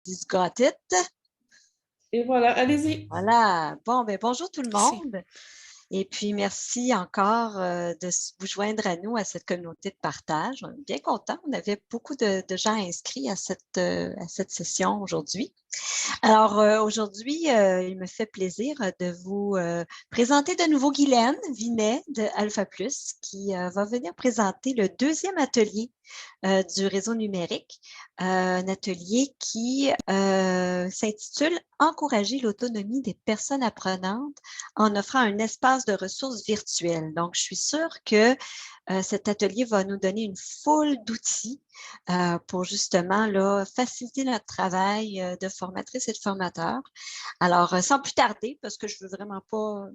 You've got it. Et voilà, allez-y. Voilà. Bon, ben bonjour tout le Merci. monde. Et puis, merci encore de vous joindre à nous, à cette communauté de partage. On est bien contents. On avait beaucoup de gens inscrits à cette session aujourd'hui. Alors, aujourd'hui, il me fait plaisir de vous présenter de nouveau Guylaine Vinet de Alpha Plus, qui va venir présenter le deuxième atelier du réseau numérique, un atelier qui s'intitule Encourager l'autonomie des personnes apprenantes en offrant un espace de ressources virtuelles. Donc, je suis sûre que cet atelier va nous donner une foule d'outils pour justement là, faciliter notre travail de formatrice et de formateur. Alors, sans plus tarder, parce que je ne veux vraiment pas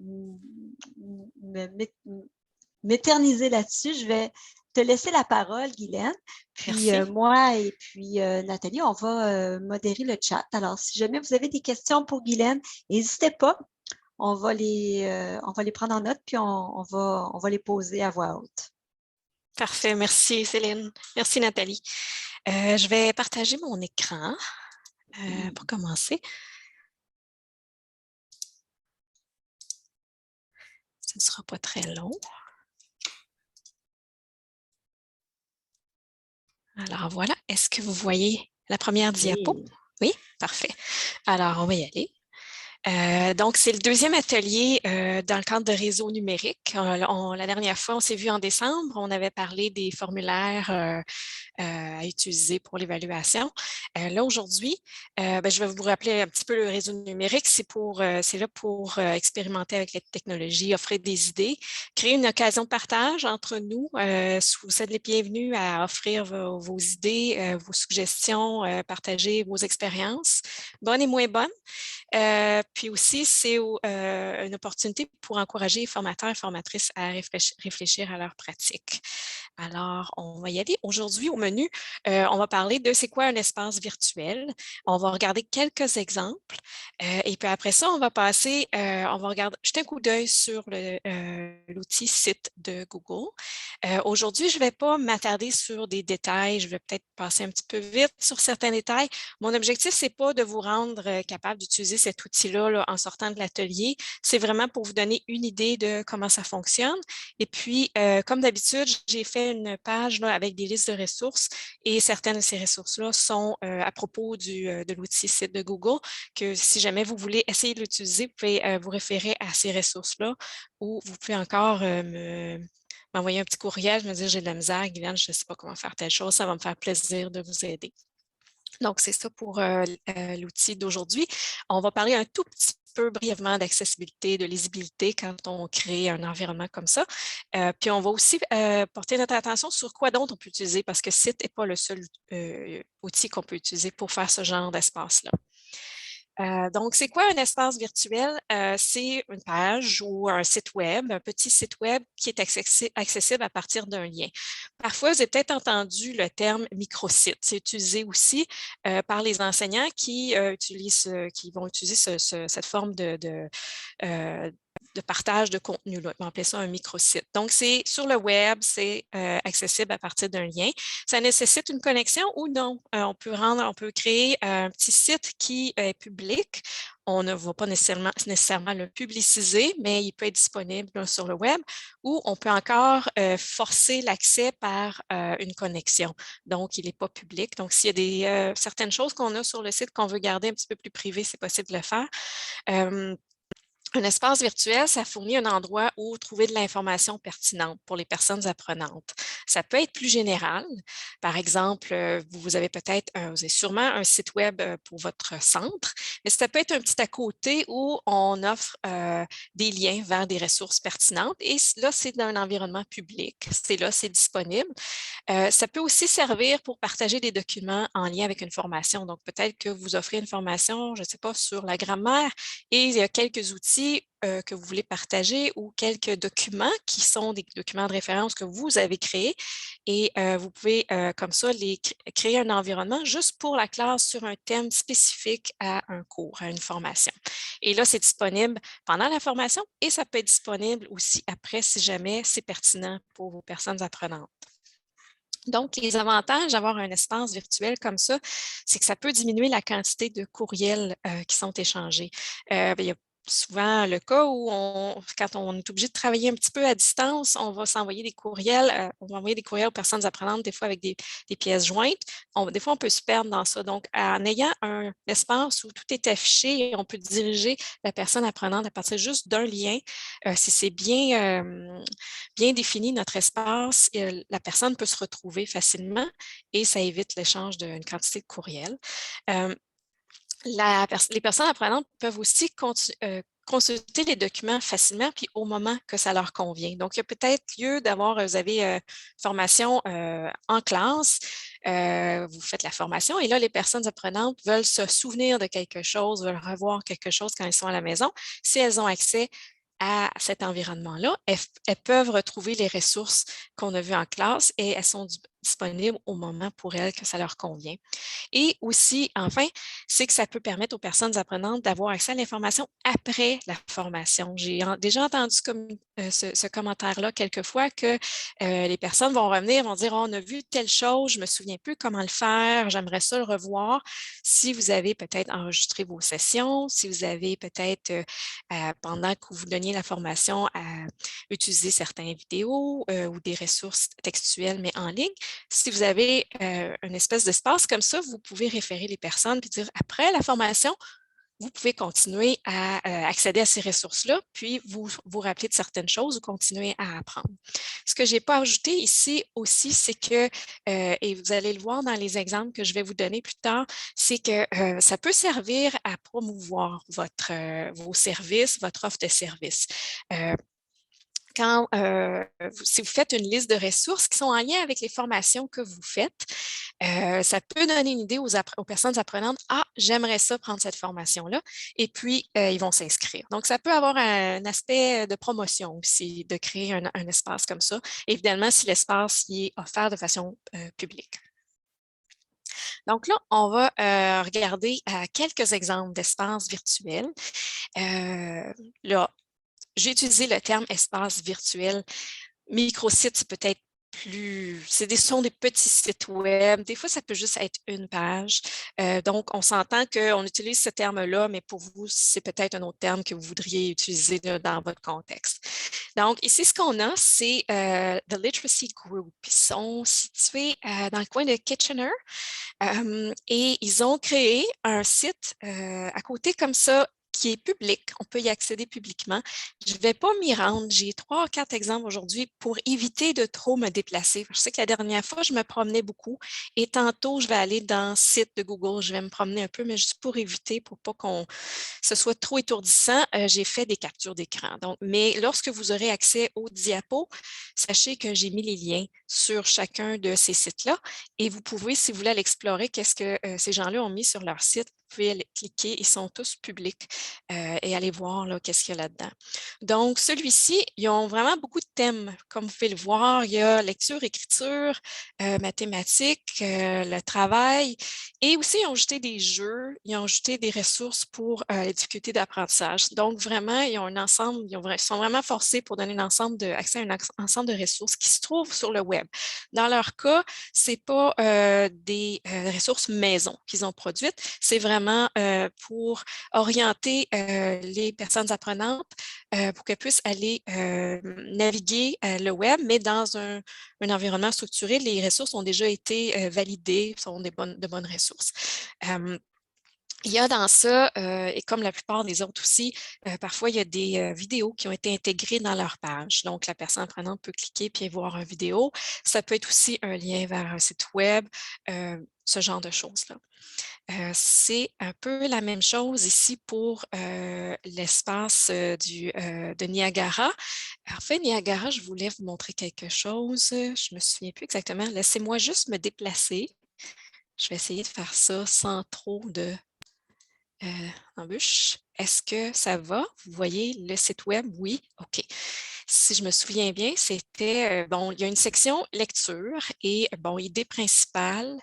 m'éterniser là-dessus, je vais te laisser la parole, Guylaine. Puis Merci. moi et puis Nathalie, on va modérer le chat. Alors, si jamais vous avez des questions pour Guylaine, n'hésitez pas. On va les prendre en note, puis on va les poser à voix haute. Parfait. Merci, Céline. Merci, Nathalie. Je vais partager mon écran pour commencer. Ce ne sera pas très long. Alors voilà, est-ce que vous voyez la première diapo? Oui, parfait. Alors, on va y aller. Donc, c'est le deuxième atelier dans le cadre de réseau numérique. La dernière fois, on s'est vu en décembre, on avait parlé des formulaires à utiliser pour l'évaluation. Là, aujourd'hui, je vais vous rappeler un petit peu le réseau numérique. C'est là pour expérimenter avec les technologies, offrir des idées, créer une occasion de partage entre nous. Vous êtes les bienvenus à offrir vos idées, vos suggestions, partager vos expériences, bonnes et moins bonnes. Puis aussi, c'est une opportunité pour encourager les formateurs et formatrices à réfléchir à leur pratique. Alors, on va y aller. Aujourd'hui, au menu, on va parler de c'est quoi un espace virtuel. On va regarder quelques exemples. Et puis après ça, on va passer, on va jeter un coup d'œil sur l'outil site de Google. Aujourd'hui, je ne vais pas m'attarder sur des détails. Je vais peut-être passer un petit peu vite sur certains détails. Mon objectif, ce n'est pas de vous rendre capable d'utiliser cet outil-là là, en sortant de l'atelier. C'est vraiment pour vous donner une idée de comment ça fonctionne. Et puis, comme d'habitude, j'ai fait une page là, avec des listes de ressources et certaines de ces ressources-là sont à propos de l'outil site de Google, que si jamais vous voulez essayer de l'utiliser, vous pouvez vous référer à ces ressources-là ou vous pouvez encore m'envoyer un petit courriel, me dire j'ai de la misère, Guylaine, je ne sais pas comment faire telle chose, ça va me faire plaisir de vous aider. Donc, c'est ça pour l'outil d'aujourd'hui. On va parler un tout petit peu brièvement d'accessibilité, de lisibilité quand on crée un environnement comme ça. Puis, on va aussi porter notre attention sur quoi d'autre on peut utiliser parce que Site n'est pas le seul outil qu'on peut utiliser pour faire ce genre d'espace-là. Donc, c'est quoi un espace virtuel? C'est une page ou un site web, un petit site web qui est accessible à partir d'un lien. Parfois, vous avez peut-être entendu le terme microsite. C'est utilisé aussi par les enseignants qui vont utiliser cette forme de partage de contenu. Là. On va appeler ça un microsite. Donc, c'est sur le web, c'est accessible à partir d'un lien. Ça nécessite une connexion ou non. On peut créer un petit site qui est public. On ne va pas nécessairement le publiciser, mais il peut être disponible là, sur le web ou on peut encore forcer l'accès par une connexion. Donc, il n'est pas public. Donc, s'il y a certaines choses qu'on a sur le site qu'on veut garder un petit peu plus privé, c'est possible de le faire. Un espace virtuel, ça fournit un endroit où trouver de l'information pertinente pour les personnes apprenantes. Ça peut être plus général. Par exemple, vous avez sûrement un site web pour votre centre, mais ça peut être un petit à côté où on offre des liens vers des ressources pertinentes. Et là, c'est dans un environnement public. C'est disponible. Ça peut aussi servir pour partager des documents en lien avec une formation. Donc, peut-être que vous offrez une formation, je ne sais pas, sur la grammaire et il y a quelques outils que vous voulez partager ou quelques documents qui sont des documents de référence que vous avez créés et vous pouvez comme ça créer un environnement juste pour la classe sur un thème spécifique à un cours, à une formation. Et là, c'est disponible pendant la formation et ça peut être disponible aussi après si jamais c'est pertinent pour vos personnes apprenantes. Donc, les avantages d'avoir un espace virtuel comme ça, c'est que ça peut diminuer la quantité de courriels qui sont échangés. Il y a souvent le cas où quand on est obligé de travailler un petit peu à distance, on va s'envoyer des courriels, on va envoyer des courriels aux personnes apprenantes, des fois avec des pièces jointes. Des fois, on peut se perdre dans ça. Donc, en ayant un espace où tout est affiché, on peut diriger la personne apprenante à partir juste d'un lien. Si c'est bien défini notre espace, la personne peut se retrouver facilement et ça évite l'échange d'une quantité de courriels. Les personnes apprenantes peuvent aussi consulter les documents facilement puis au moment que ça leur convient. Donc, il y a peut-être lieu d'avoir, vous avez formation en classe, vous faites la formation et là, les personnes apprenantes veulent se souvenir de quelque chose, veulent revoir quelque chose quand elles sont à la maison. Si elles ont accès à cet environnement-là, elles peuvent retrouver les ressources qu'on a vues en classe et elles sont disponibles au moment pour elles que ça leur convient. Et aussi, enfin, c'est que ça peut permettre aux personnes apprenantes d'avoir accès à l'information après la formation. J'ai déjà entendu ce commentaire-là quelquefois que les personnes vont revenir, vont dire oh, on a vu telle chose, je ne me souviens plus comment le faire, j'aimerais ça le revoir. Si vous avez peut-être enregistré vos sessions, si vous avez peut-être, pendant que vous donniez la formation, à utiliser certaines vidéos ou des ressources textuelles, mais en ligne, si vous avez une espèce d'espace comme ça, vous pouvez référer les personnes puis dire après la formation, vous pouvez continuer à accéder à ces ressources-là, puis vous rappeler de certaines choses ou continuer à apprendre. Ce que je n'ai pas ajouté ici aussi, c'est que, et vous allez le voir dans les exemples que je vais vous donner plus tard, c'est que ça peut servir à promouvoir vos services, votre offre de services. Si vous faites une liste de ressources qui sont en lien avec les formations que vous faites, ça peut donner une idée aux personnes apprenantes, « Ah, j'aimerais ça prendre cette formation-là » et puis ils vont s'inscrire. Donc, ça peut avoir un aspect de promotion aussi, de créer un espace comme ça, évidemment si l'espace y est offert de façon publique. Donc là, on va regarder quelques exemples d'espaces virtuels. Là, j'ai utilisé le terme espace virtuel. Microsite, c'est peut-être ce sont des petits sites web. Des fois, ça peut juste être une page. Donc, on s'entend qu'on utilise ce terme-là, mais pour vous, c'est peut-être un autre terme que vous voudriez utiliser dans votre contexte. Donc, ici, ce qu'on a, c'est The Literacy Group. Ils sont situés dans le coin de Kitchener et ils ont créé un site à côté comme ça qui est public, on peut y accéder publiquement. Je ne vais pas m'y rendre. J'ai 3 ou 4 exemples aujourd'hui pour éviter de trop me déplacer. Je sais que la dernière fois, je me promenais beaucoup et tantôt, je vais aller dans le site de Google, je vais me promener un peu, mais juste pour éviter, pour pas qu'on ce soit trop étourdissant, j'ai fait des captures d'écran. Mais lorsque vous aurez accès aux diapos, sachez que j'ai mis les liens sur chacun de ces sites-là et vous pouvez, si vous voulez aller explorer qu'est-ce que ces gens-là ont mis sur leur site, vous pouvez aller cliquer, ils sont tous publics et aller voir qu'est-ce qu'il y a là-dedans. Donc, celui-ci, ils ont vraiment beaucoup de thèmes. Comme vous pouvez le voir, il y a lecture, écriture, mathématiques, le travail et aussi ils ont ajouté des jeux, ils ont ajouté des ressources pour les difficultés d'apprentissage. Donc, vraiment, ils ont un ensemble, ils sont vraiment forcés pour donner accès à un ensemble de ressources qui se trouvent sur le web. Dans leur cas, ce n'est pas des ressources maison qu'ils ont produites, c'est vraiment pour orienter les personnes apprenantes pour qu'elles puissent aller naviguer le web, mais dans un environnement structuré. Les ressources ont déjà été validées, sont de bonnes ressources. Il y a dans ça, et comme la plupart des autres aussi, parfois il y a des vidéos qui ont été intégrées dans leur page. Donc, la personne apprenante peut cliquer puis voir une vidéo. Ça peut être aussi un lien vers un site web, ce genre de choses-là. C'est un peu la même chose ici pour l'espace de Niagara. En fait, Niagara, je voulais vous montrer quelque chose. Je ne me souviens plus exactement. Laissez-moi juste me déplacer. Je vais essayer de faire ça sans trop de embûches. Est-ce que ça va? Vous voyez le site web? Oui? OK. Si je me souviens bien, c'était, bon, il y a une section lecture et, bon, idée principale.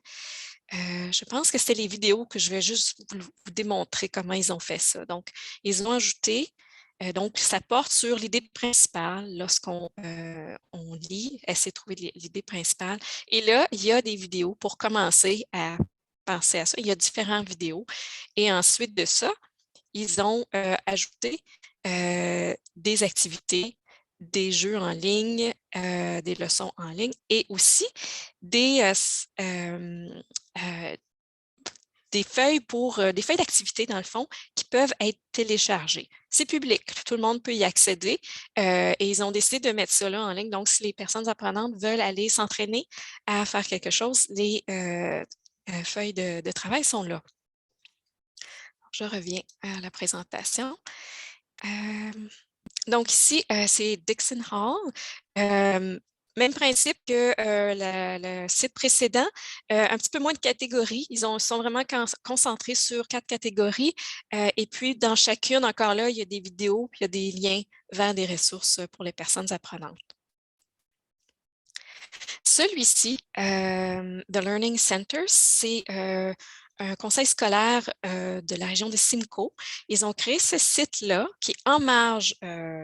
Je pense que c'était les vidéos que je vais juste vous démontrer comment ils ont fait ça. Donc, ils ont ajouté Donc, ça porte sur l'idée principale lorsqu'on on lit, essayer de trouver l'idée principale. Et là, il y a des vidéos pour commencer à penser à ça. Il y a différentes vidéos. Et ensuite de ça, ils ont ajouté des activités, des jeux en ligne, des leçons en ligne et aussi des, des feuilles des feuilles d'activité, dans le fond, qui peuvent être téléchargées. C'est public, tout le monde peut y accéder et ils ont décidé de mettre ça là en ligne. Donc, si les personnes apprenantes veulent aller s'entraîner à faire quelque chose, les feuilles de travail sont là. Je reviens à la présentation. Donc ici, c'est Dixon Hall. Même principe que le site précédent, un petit peu moins de catégories. Ils sont vraiment concentrés sur 4 catégories. Et puis, dans chacune, encore là, il y a des vidéos, puis il y a des liens vers des ressources pour les personnes apprenantes. Celui-ci, The Learning Center, c'est un conseil scolaire de la région de Simcoe. Ils ont créé ce site-là qui est en marge,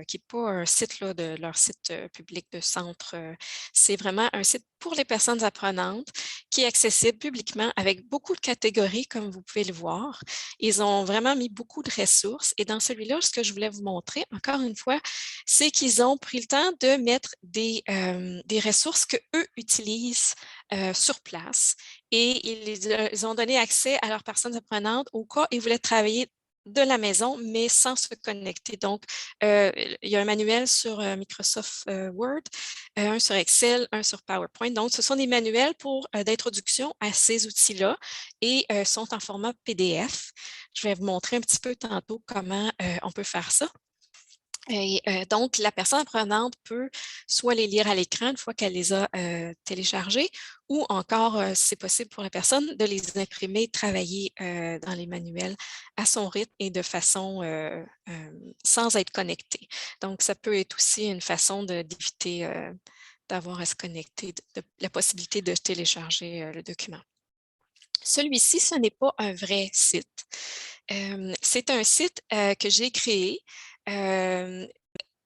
qui n'est pas un site là, de leur site public de centre. C'est vraiment un site pour les personnes apprenantes qui est accessible publiquement avec beaucoup de catégories, comme vous pouvez le voir. Ils ont vraiment mis beaucoup de ressources. Et dans celui-là, ce que je voulais vous montrer, encore une fois, c'est qu'ils ont pris le temps de mettre des ressources qu'eux utilisent sur place et ils ont donné accès à leurs personnes apprenantes au cas où ils voulaient travailler de la maison, mais sans se connecter. Donc, il y a un manuel sur Microsoft Word, un sur Excel, un sur PowerPoint. Donc, ce sont des manuels d'introduction à ces outils-là et sont en format PDF. Je vais vous montrer un petit peu tantôt comment on peut faire ça. Et donc, la personne apprenante peut soit les lire à l'écran une fois qu'elle les a téléchargés ou encore, si c'est possible pour la personne, de les imprimer, travailler dans les manuels à son rythme et de façon sans être connecté. Donc, ça peut être aussi une façon d'éviter d'avoir à se connecter, la possibilité de télécharger le document. Celui-ci, ce n'est pas un vrai site. C'est un site que j'ai créé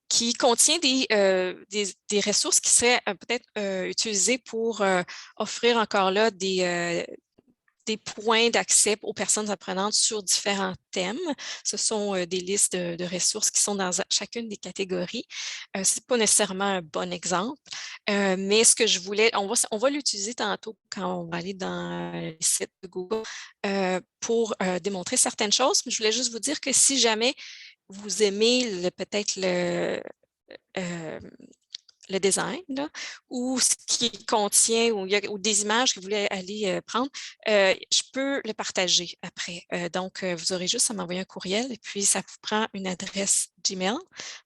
qui contient des ressources qui seraient peut-être utilisées pour offrir encore là des points d'accès aux personnes apprenantes sur différents thèmes. Ce sont des listes de ressources qui sont dans chacune des catégories. Ce n'est pas nécessairement un bon exemple, mais ce que je voulais, on va l'utiliser tantôt quand on va aller dans les sites de Google pour démontrer certaines choses. Mais je voulais juste vous dire que si jamais vous aimez peut-être le design là, ou ce qui contient ou des images que vous voulez aller prendre, je peux le partager après. Donc, vous aurez juste à m'envoyer un courriel et puis ça vous prend une adresse Gmail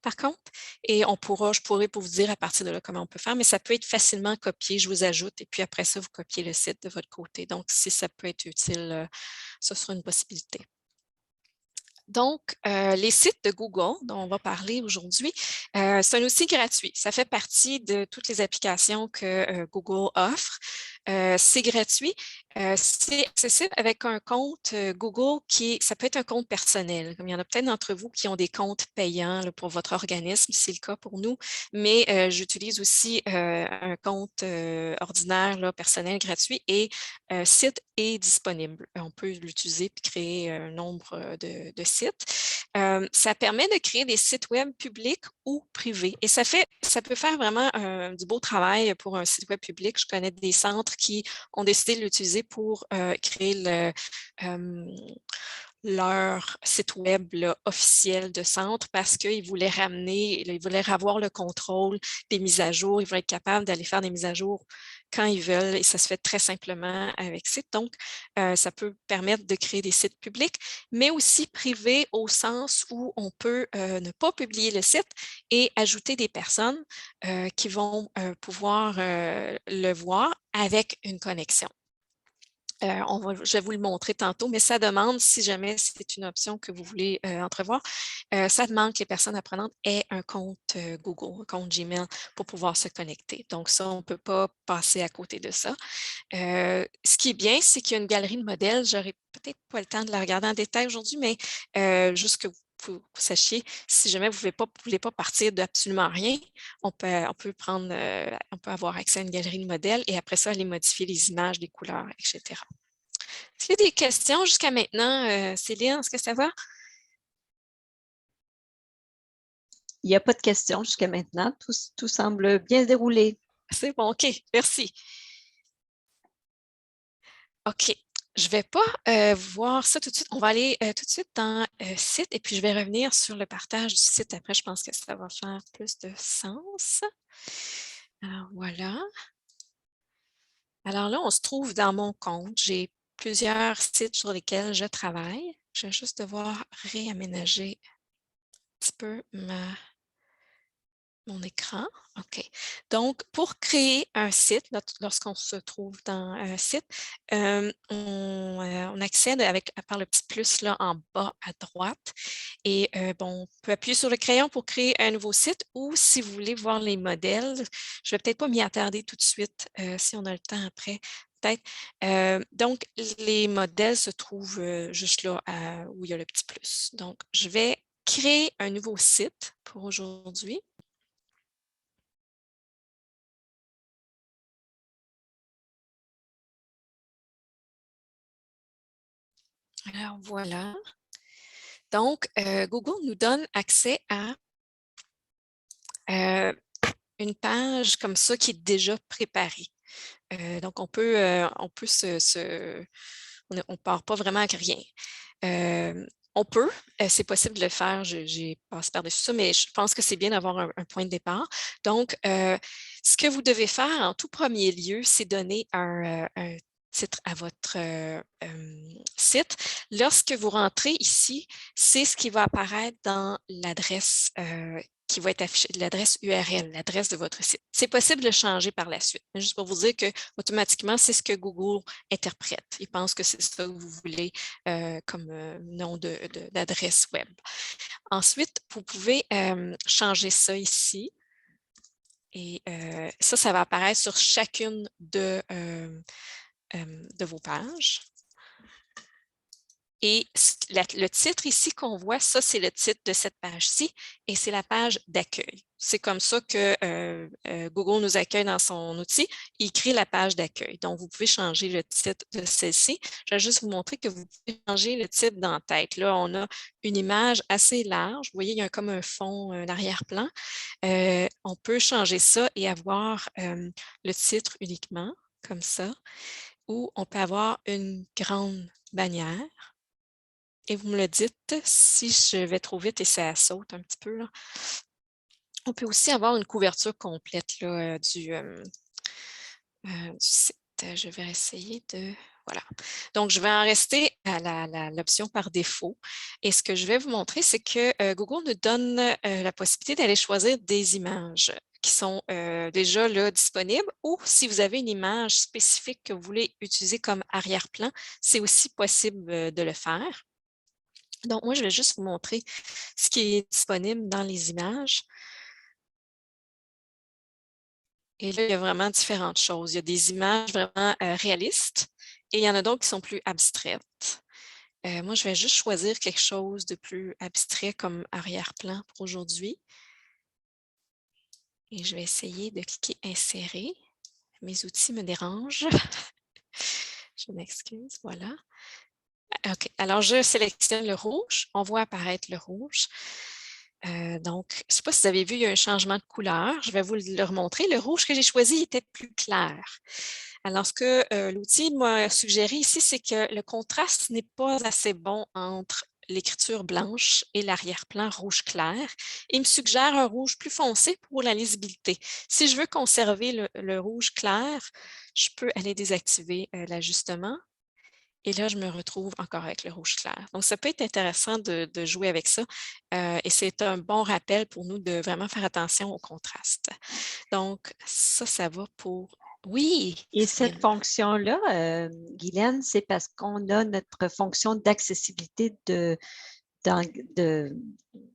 par contre et je pourrais pour vous dire à partir de là comment on peut faire, mais ça peut être facilement copié. Je vous ajoute et puis après ça, vous copiez le site de votre côté. Donc, si ça peut être utile, ce sera une possibilité. Donc, les sites de Google dont on va parler aujourd'hui, c'est un outil gratuit. Ça fait partie de toutes les applications que Google offre. C'est gratuit. C'est accessible avec un compte Google ça peut être un compte personnel. Comme il y en a peut-être d'entre vous qui ont des comptes payants là, pour votre organisme, c'est le cas pour nous, mais j'utilise aussi un compte ordinaire, là, personnel, gratuit et site est disponible. On peut l'utiliser et créer un nombre de sites. Ça permet de créer des sites web publics ou privés. Et ça peut faire vraiment du beau travail pour un site web public. Je connais des centres qui ont décidé de l'utiliser pour créer leur site web là, officiel de centre parce qu'ils voulaient ils voulaient avoir le contrôle des mises à jour, ils voulaient être capables d'aller faire des mises à jour quand ils veulent et ça se fait très simplement avec site. Donc, ça peut permettre de créer des sites publics, mais aussi privés au sens où on peut ne pas publier le site et ajouter des personnes qui vont pouvoir le voir avec une connexion. Je vais vous le montrer tantôt, mais ça demande, si jamais c'est une option que vous voulez entrevoir, ça demande que les personnes apprenantes aient un compte Google, un compte Gmail pour pouvoir se connecter. Donc ça, on ne peut pas passer à côté de ça. Ce qui est bien, c'est qu'il y a une galerie de modèles. J'aurais peut-être pas le temps de la regarder en détail aujourd'hui, mais juste que vous vous sachiez, si jamais vous ne voulez pas partir d'absolument rien, on peut avoir accès à une galerie de modèles et après ça, aller modifier les images, les couleurs, etc. Est-ce qu'il y a des questions jusqu'à maintenant, Céline? Est-ce que ça va? Il n'y a pas de questions jusqu'à maintenant. Tout semble bien se dérouler. C'est bon, OK, merci. OK, je ne vais pas voir ça tout de suite. On va aller tout de suite dans site et puis je vais revenir sur le partage du site. Après, je pense que ça va faire plus de sens. Alors, voilà. Alors là, on se trouve dans mon compte. J'ai plusieurs sites sur lesquels je travaille. Je vais juste devoir réaménager un petit peu mon écran. OK. Donc, pour créer un site, lorsqu'on se trouve dans un site, on accède par le petit plus là, en bas à droite. Et bon, on peut appuyer sur le crayon pour créer un nouveau site ou si vous voulez voir les modèles, je ne vais peut-être pas m'y attarder tout de suite si on a le temps après. Peut-être. Donc, les modèles se trouvent juste là où il y a le petit plus. Donc, je vais créer un nouveau site pour aujourd'hui. Alors, voilà. Donc, Google nous donne accès à une page comme ça qui est déjà préparée. Donc, on part pas vraiment avec rien. On peut, c'est possible de le faire, j'ai passé par-dessus ça, mais je pense que c'est bien d'avoir un point de départ. Donc, ce que vous devez faire en tout premier lieu, c'est donner un titre à votre site. Lorsque vous rentrez ici, c'est ce qui va apparaître dans l'adresse qui va être affichée, l'adresse URL, l'adresse de votre site. C'est possible de le changer par la suite, mais juste pour vous dire que automatiquement, c'est ce que Google interprète. Il pense que c'est ça que vous voulez comme nom d'adresse web. Ensuite, vous pouvez changer ça ici. Et ça va apparaître sur chacune de vos pages. Et le titre ici qu'on voit, ça, c'est le titre de cette page-ci et c'est la page d'accueil. C'est comme ça que Google nous accueille dans son outil. Il crée la page d'accueil. Donc, vous pouvez changer le titre de celle-ci. Je vais juste vous montrer que vous pouvez changer le titre d'en-tête. Là, on a une image assez large. Vous voyez, il y a comme un fond, un arrière-plan. On peut changer ça et avoir le titre uniquement, comme ça, ou on peut avoir une grande bannière. Et vous me le dites si je vais trop vite et ça saute un petit peu. Là. On peut aussi avoir une couverture complète là, du site. Je vais essayer de... Voilà. Donc, je vais en rester à l'option par défaut. Et ce que je vais vous montrer, c'est que Google nous donne la possibilité d'aller choisir des images qui sont déjà là, disponibles ou si vous avez une image spécifique que vous voulez utiliser comme arrière-plan, c'est aussi possible de le faire. Donc, moi, je vais juste vous montrer ce qui est disponible dans les images. Et là, il y a vraiment différentes choses. Il y a des images vraiment réalistes et il y en a d'autres qui sont plus abstraites. Moi, je vais juste choisir quelque chose de plus abstrait comme arrière-plan pour aujourd'hui. Et je vais essayer de cliquer « Insérer ». Mes outils me dérangent. Je m'excuse, voilà. OK, alors je sélectionne le rouge. On voit apparaître le rouge. Donc, je ne sais pas si vous avez vu, il y a un changement de couleur. Je vais vous le remontrer. Le rouge que j'ai choisi était plus clair. Alors, ce que l'outil m'a suggéré ici, c'est que le contraste n'est pas assez bon entre l'écriture blanche et l'arrière-plan rouge clair. Il me suggère un rouge plus foncé pour la lisibilité. Si je veux conserver le rouge clair, je peux aller désactiver l'ajustement. Et là, je me retrouve encore avec le rouge clair. Donc, ça peut être intéressant de jouer avec ça. Et c'est un bon rappel pour nous de vraiment faire attention au contraste. Donc, ça va pour... Oui! Et cette fonction-là, Guylaine, c'est parce qu'on a notre fonction d'accessibilité de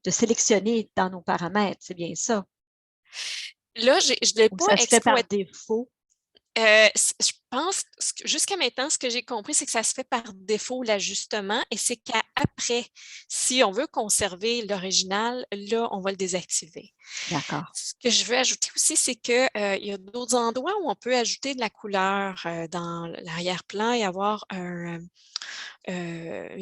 sélectionner dans nos paramètres. C'est bien ça? Là, je ne l'ai Ou pas ça se fait par exploité. défaut? Je pense, jusqu'à maintenant, ce que j'ai compris, c'est que ça se fait par défaut, l'ajustement, et c'est qu'après, si on veut conserver l'original, là, on va le désactiver. D'accord. Ce que je veux ajouter aussi, c'est qu'il y a d'autres endroits où on peut ajouter de la couleur dans l'arrière-plan et avoir une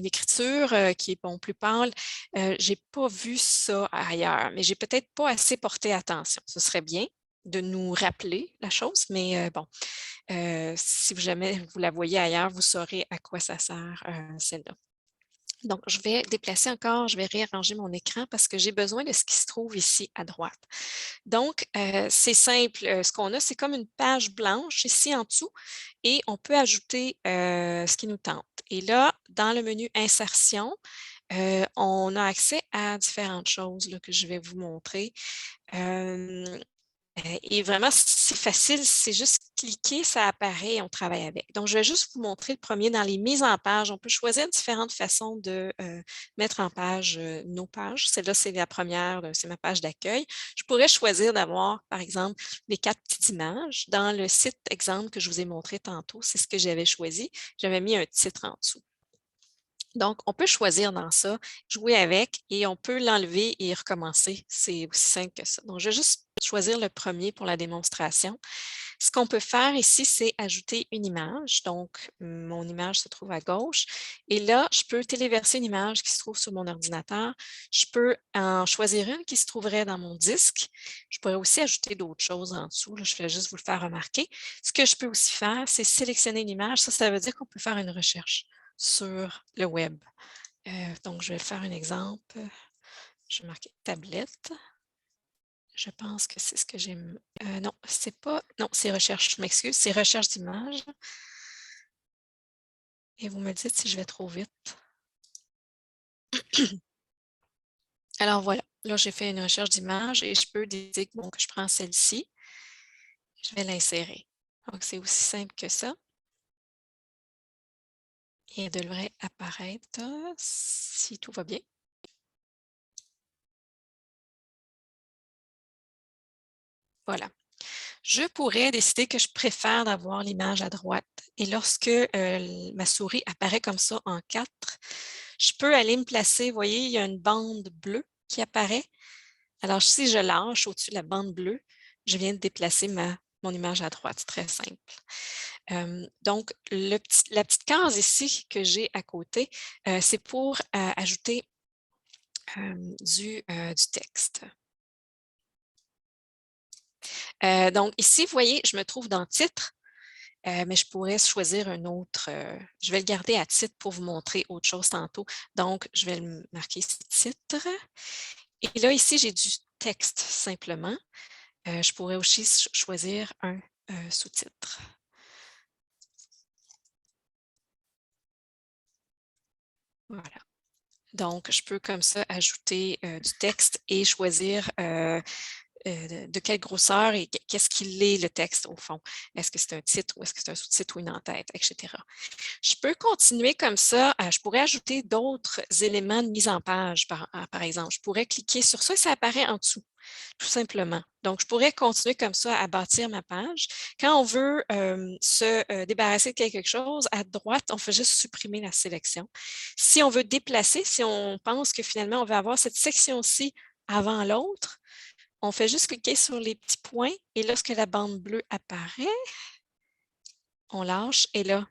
écriture qui est plus pâle. Je n'ai pas vu ça ailleurs, mais j'ai peut-être pas assez porté attention. Ce serait bien de nous rappeler la chose, mais bon, si jamais vous la voyez ailleurs, vous saurez à quoi ça sert celle-là. Donc, je vais déplacer encore, je vais réarranger mon écran parce que j'ai besoin de ce qui se trouve ici à droite. Donc, c'est simple. Ce qu'on a, c'est comme une page blanche ici en dessous et on peut ajouter ce qui nous tente. Et là, dans le menu Insertion, on a accès à différentes choses là, que je vais vous montrer. Et vraiment, c'est facile, c'est juste cliquer, ça apparaît et on travaille avec. Donc, je vais juste vous montrer le premier dans les mises en page. On peut choisir différentes façons de mettre en page nos pages. Celle-là, c'est la première, c'est ma page d'accueil. Je pourrais choisir d'avoir, par exemple, les 4 petites images. Dans le site exemple que je vous ai montré tantôt, c'est ce que j'avais choisi. J'avais mis un titre en dessous. Donc, on peut choisir dans ça, jouer avec et on peut l'enlever et recommencer. C'est aussi simple que ça. Donc, je vais juste choisir le premier pour la démonstration. Ce qu'on peut faire ici, c'est ajouter une image. Donc, mon image se trouve à gauche. Et là, je peux téléverser une image qui se trouve sur mon ordinateur. Je peux en choisir une qui se trouverait dans mon disque. Je pourrais aussi ajouter d'autres choses en dessous. Là, je vais juste vous le faire remarquer. Ce que je peux aussi faire, c'est sélectionner une image. Ça veut dire qu'on peut faire une recherche sur le web. Donc, je vais faire un exemple. Je vais marquer tablette. Je pense que c'est ce que j'ai. Non, c'est pas. Non, c'est recherche. Je m'excuse, c'est recherche d'image. Et vous me dites si je vais trop vite. Alors voilà, là, j'ai fait une recherche d'image et je peux décider que, bon, que je prends celle-ci. Je vais l'insérer. Donc, c'est aussi simple que ça. Et elle devrait apparaître si tout va bien. Voilà. Je pourrais décider que je préfère d'avoir l'image à droite. Et lorsque ma souris apparaît comme ça en 4, je peux aller me placer, vous voyez, il y a une bande bleue qui apparaît. Alors, si je lâche au-dessus de la bande bleue, je viens de déplacer mon image à droite. C'est très simple. Donc, la petite case ici que j'ai à côté, c'est pour ajouter du texte. Donc, ici, vous voyez, je me trouve dans titre, mais je pourrais choisir un autre. Je vais le garder à titre pour vous montrer autre chose tantôt. Donc, je vais le marquer ici, titre. Et là, ici, j'ai du texte simplement. Je pourrais aussi choisir un sous-titre. Voilà. Donc, je peux comme ça ajouter du texte et choisir de quelle grosseur et qu'est-ce qu'il est le texte au fond. Est-ce que c'est un titre ou est-ce que c'est un sous-titre ou une en-tête, etc. Je peux continuer comme ça. Je pourrais ajouter d'autres éléments de mise en page, par exemple. Je pourrais cliquer sur ça et ça apparaît en dessous, tout simplement. Donc, je pourrais continuer comme ça à bâtir ma page. Quand on veut se débarrasser de quelque chose, à droite, on fait juste supprimer la sélection. Si on veut déplacer, si on pense que finalement, on va avoir cette section-ci avant l'autre, on fait juste cliquer sur les petits points et lorsque la bande bleue apparaît, on lâche et là,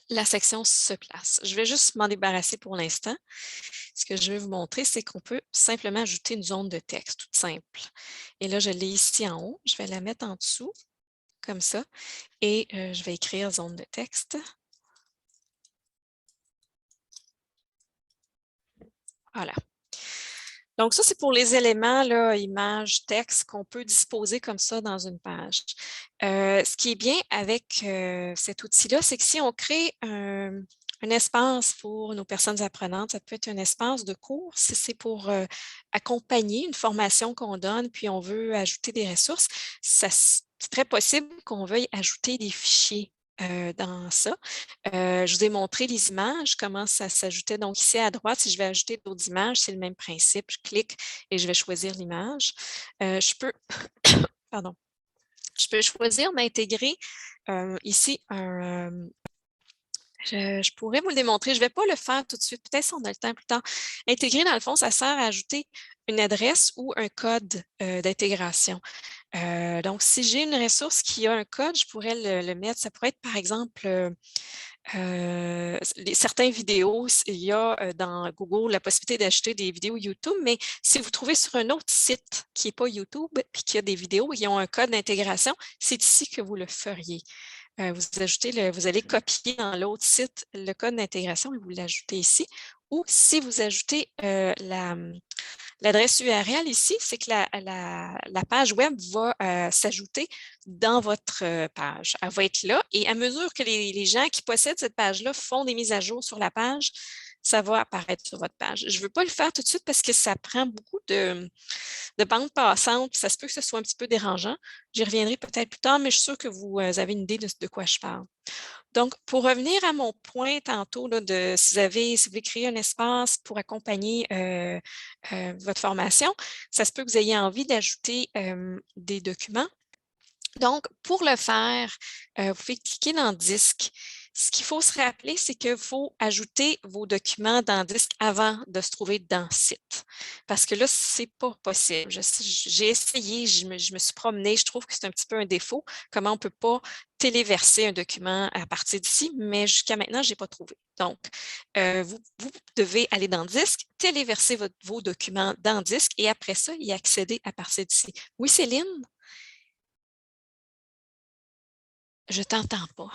la section se place. Je vais juste m'en débarrasser pour l'instant. Ce que je vais vous montrer, c'est qu'on peut simplement ajouter une zone de texte, toute simple. Et là, je l'ai ici en haut. Je vais la mettre en dessous, comme ça, et je vais écrire zone de texte. Voilà. Donc, ça, c'est pour les éléments, là, images, texte, qu'on peut disposer comme ça dans une page. Ce qui est bien avec cet outil-là, c'est que si on crée un espace pour nos personnes apprenantes, ça peut être un espace de cours, si c'est pour accompagner une formation qu'on donne, puis on veut ajouter des ressources, c'est très possible qu'on veuille ajouter des fichiers dans ça. Je vous ai montré les images, comment ça s'ajoutait. Donc, ici à droite, si je vais ajouter d'autres images, c'est le même principe. Je clique et je vais choisir l'image. Je peux, pardon, je peux choisir d'intégrer ici je pourrais vous le démontrer. Je ne vais pas le faire tout de suite. Peut-être si on a le temps plus tard. Intégrer, dans le fond, ça sert à ajouter une adresse ou un code d'intégration. Donc, si j'ai une ressource qui a un code, je pourrais le mettre. Ça pourrait être, par exemple, certaines vidéos. Il y a dans Google la possibilité d'ajouter des vidéos YouTube, mais si vous trouvez sur un autre site qui n'est pas YouTube puis qui a des vidéos qui ont un code d'intégration, c'est ici que vous le feriez. Vous allez copier dans l'autre site le code d'intégration et vous l'ajoutez ici. Ou si vous ajoutez l'adresse URL ici, c'est que la page web va s'ajouter dans votre page. Elle va être là et à mesure que les gens qui possèdent cette page-là font des mises à jour sur la page, ça va apparaître sur votre page. Je ne veux pas le faire tout de suite parce que ça prend beaucoup de bandes passantes, ça se peut que ce soit un petit peu dérangeant. J'y reviendrai peut-être plus tard, mais je suis sûre que vous avez une idée de quoi je parle. Donc, pour revenir à mon point tantôt, là, si vous voulez créer un espace pour accompagner votre formation, ça se peut que vous ayez envie d'ajouter des documents. Donc, pour le faire, vous pouvez cliquer dans Disque. Ce qu'il faut se rappeler, c'est qu'il faut ajouter vos documents dans Disque avant de se trouver dans Site. Parce que là, ce n'est pas possible. J'ai essayé, je me suis promenée, je trouve que c'est un petit peu un défaut. Comment on ne peut pas téléverser un document à partir d'ici, mais jusqu'à maintenant, je n'ai pas trouvé. Donc, vous devez aller dans Disque, téléverser vos documents dans Disque et après ça, y accéder à partir d'ici. Oui, Céline? Je t'entends pas.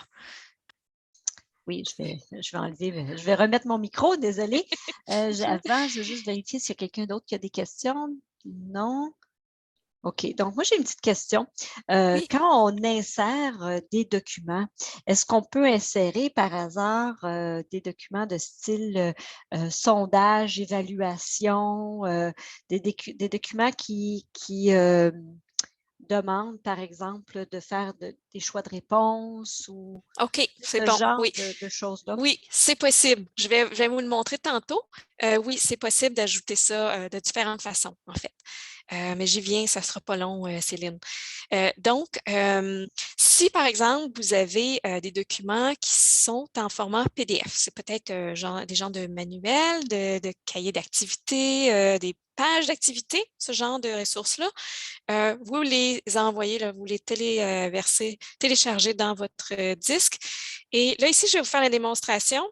Oui, je vais remettre mon micro, désolée. Avant, je veux juste vérifier s'il y a quelqu'un d'autre qui a des questions. Non? OK. Donc, moi, j'ai une petite question. Oui. Quand on insère des documents, est-ce qu'on peut insérer par hasard des documents de style sondage, évaluation, des documents qui demandent, par exemple, de faire des choix de réponse ou OK, c'est ce bon. genre Oui. de choses-là? Oui, c'est possible. Je vais vous le montrer tantôt. Oui, c'est possible d'ajouter ça de différentes façons, en fait. Mais j'y viens, ça ne sera pas long, Céline. Donc, si par exemple, vous avez des documents qui sont en format PDF, c'est peut-être des genres de manuels, de cahiers d'activité, des pages d'activité, ce genre de ressources-là, vous les envoyez, là, vous les téléchargez dans votre disque. Et là, ici, je vais vous faire la démonstration.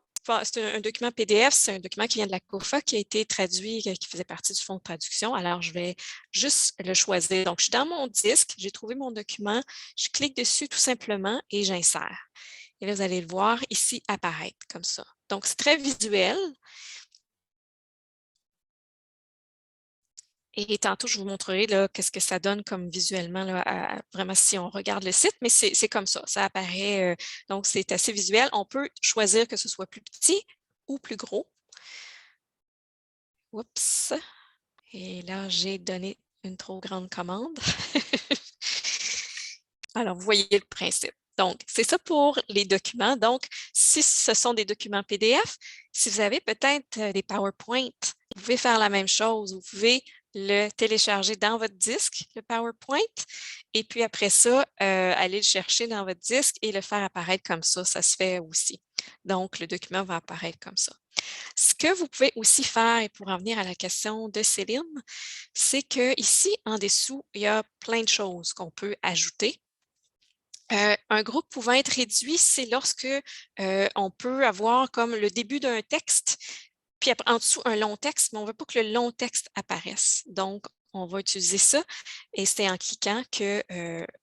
C'est un document PDF, c'est un document qui vient de la COFA, qui a été traduit, qui faisait partie du fonds de traduction. Alors, je vais juste le choisir. Donc, je suis dans mon disque, j'ai trouvé mon document, je clique dessus tout simplement et j'insère. Et là, vous allez le voir ici apparaître comme ça. Donc, c'est très visuel. Et tantôt, je vous montrerai qu'est-ce que ça donne comme visuellement, là, vraiment si on regarde le site, mais c'est comme ça, ça apparaît, donc c'est assez visuel. On peut choisir que ce soit plus petit ou plus gros. Oups! Et là, j'ai donné une trop grande commande. Alors, vous voyez le principe. Donc, c'est ça pour les documents. Donc, si ce sont des documents PDF, si vous avez peut-être des PowerPoint, vous pouvez faire la même chose. Vous pouvez le télécharger dans votre disque, le PowerPoint, et puis après ça, aller le chercher dans votre disque et le faire apparaître comme ça. Ça se fait aussi. Donc, le document va apparaître comme ça. Ce que vous pouvez aussi faire, et pour en venir à la question de Céline, c'est qu'ici, en dessous, il y a plein de choses qu'on peut ajouter. Un groupe pouvant être réduit, c'est lorsque on peut avoir comme le début d'un texte, puis en dessous un long texte, mais on ne veut pas que le long texte apparaisse. Donc, on va utiliser ça et c'est en cliquant que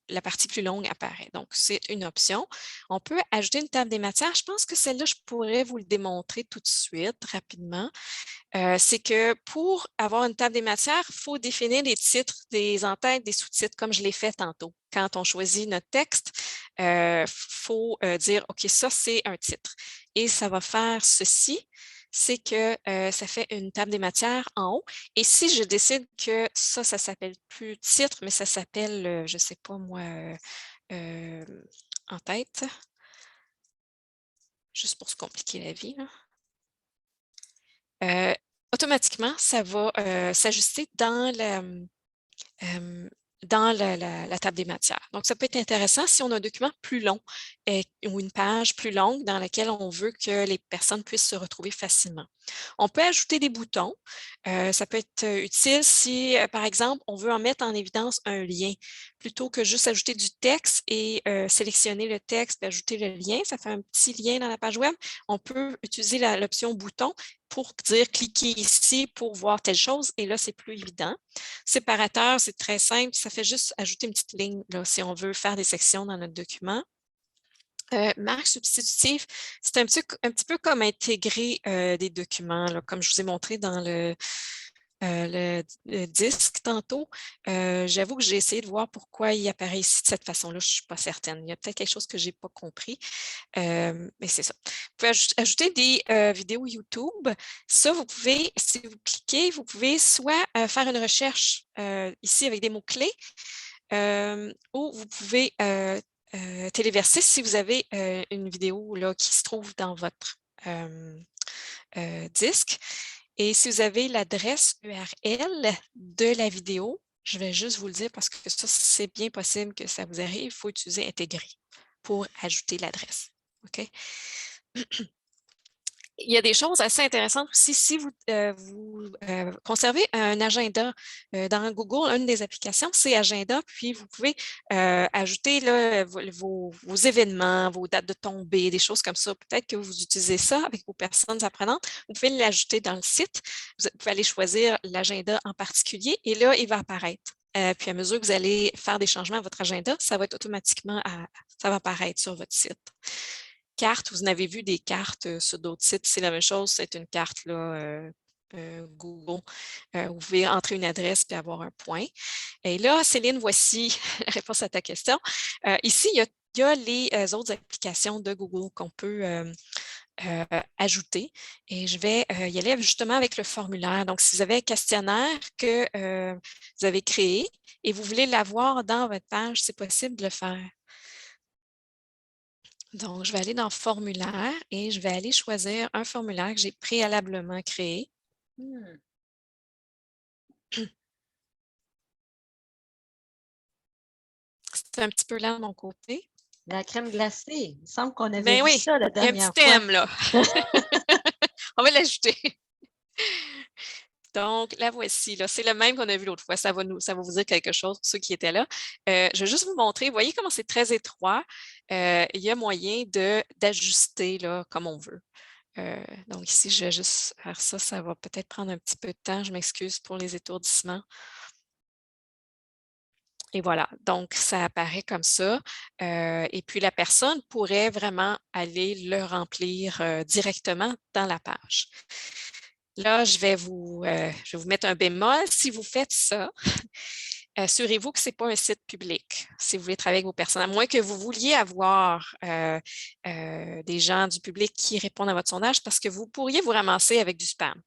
la partie plus longue apparaît. Donc, c'est une option. On peut ajouter une table des matières. Je pense que celle-là, je pourrais vous le démontrer tout de suite, rapidement. C'est que pour avoir une table des matières, il faut définir des titres, des en-têtes, des sous-titres, comme je l'ai fait tantôt. Quand on choisit notre texte, il faut dire, OK, ça, c'est un titre. Et ça va faire ceci, c'est que ça fait une table des matières en haut. Et si je décide que ça s'appelle plus titre, mais ça s'appelle, je ne sais pas moi, en tête, juste pour se compliquer la vie, automatiquement, ça va s'ajuster dans dans la table des matières. Donc, ça peut être intéressant si on a un document plus long ou une page plus longue dans laquelle on veut que les personnes puissent se retrouver facilement. On peut ajouter des boutons. Ça peut être utile si, par exemple, on veut en mettre en évidence un lien. Plutôt que juste ajouter du texte et sélectionner le texte et ajouter le lien, ça fait un petit lien dans la page web. On peut utiliser l'option bouton pour dire cliquez ici pour voir telle chose et là, c'est plus évident. Séparateur, c'est très simple, ça fait juste ajouter une petite ligne là, si on veut faire des sections dans notre document. Marque substitutive, c'est un petit peu comme intégrer des documents, là, comme je vous ai montré dans le disque tantôt. J'avoue que j'ai essayé de voir pourquoi il apparaît ici de cette façon-là. Je ne suis pas certaine. Il y a peut-être quelque chose que je n'ai pas compris. Mais c'est ça. Vous pouvez ajouter des vidéos YouTube. Ça, vous pouvez, si vous cliquez, vous pouvez soit faire une recherche ici avec des mots-clés ou vous pouvez téléverser si vous avez une vidéo là, qui se trouve dans votre disque. Et si vous avez l'adresse URL de la vidéo, je vais juste vous le dire parce que ça, c'est bien possible que ça vous arrive. Il faut utiliser intégrer pour ajouter l'adresse. OK? Il y a des choses assez intéressantes aussi. Si vous, conservez un agenda dans Google, une des applications, c'est Agenda, puis vous pouvez ajouter là, vos événements, vos dates de tombée, des choses comme ça. Peut-être que vous utilisez ça avec vos personnes apprenantes. Vous pouvez l'ajouter dans le site. Vous pouvez aller choisir l'agenda en particulier et là, il va apparaître. Puis à mesure que vous allez faire des changements à votre agenda, ça va être automatiquement, ça va apparaître sur votre site. Cartes, vous en avez vu des cartes sur d'autres sites, c'est la même chose, c'est une carte là, Google. Vous pouvez entrer une adresse et avoir un point. Et là, Céline, voici la réponse à ta question. Ici, il y a les autres applications de Google qu'on peut ajouter. Et je vais y aller justement avec le formulaire. Donc, si vous avez un questionnaire que vous avez créé et vous voulez l'avoir dans votre page, c'est possible de le faire. Donc, je vais aller dans Formulaire et je vais aller choisir un formulaire que j'ai préalablement créé. C'est un petit peu lent de mon côté. La crème glacée, il me semble qu'on avait Ben vu oui, ça la il y a un petit dernière fois. thème là. On va l'ajouter. Donc, la voici. C'est le même qu'on a vu l'autre fois. Ça va vous dire quelque chose pour ceux qui étaient là. Je vais juste vous montrer. Vous voyez comment c'est très étroit. Il y a moyen d'ajuster comme on veut. Donc ici, je vais juste faire ça. Ça va peut-être prendre un petit peu de temps. Je m'excuse pour les étourdissements. Et voilà, donc ça apparaît comme ça. Et puis la personne pourrait vraiment aller le remplir directement dans la page. Là, je vais vous mettre un bémol. Si vous faites ça, assurez-vous que ce n'est pas un site public si vous voulez travailler avec vos personnes, à moins que vous vouliez avoir des gens du public qui répondent à votre sondage parce que vous pourriez vous ramasser avec du spam.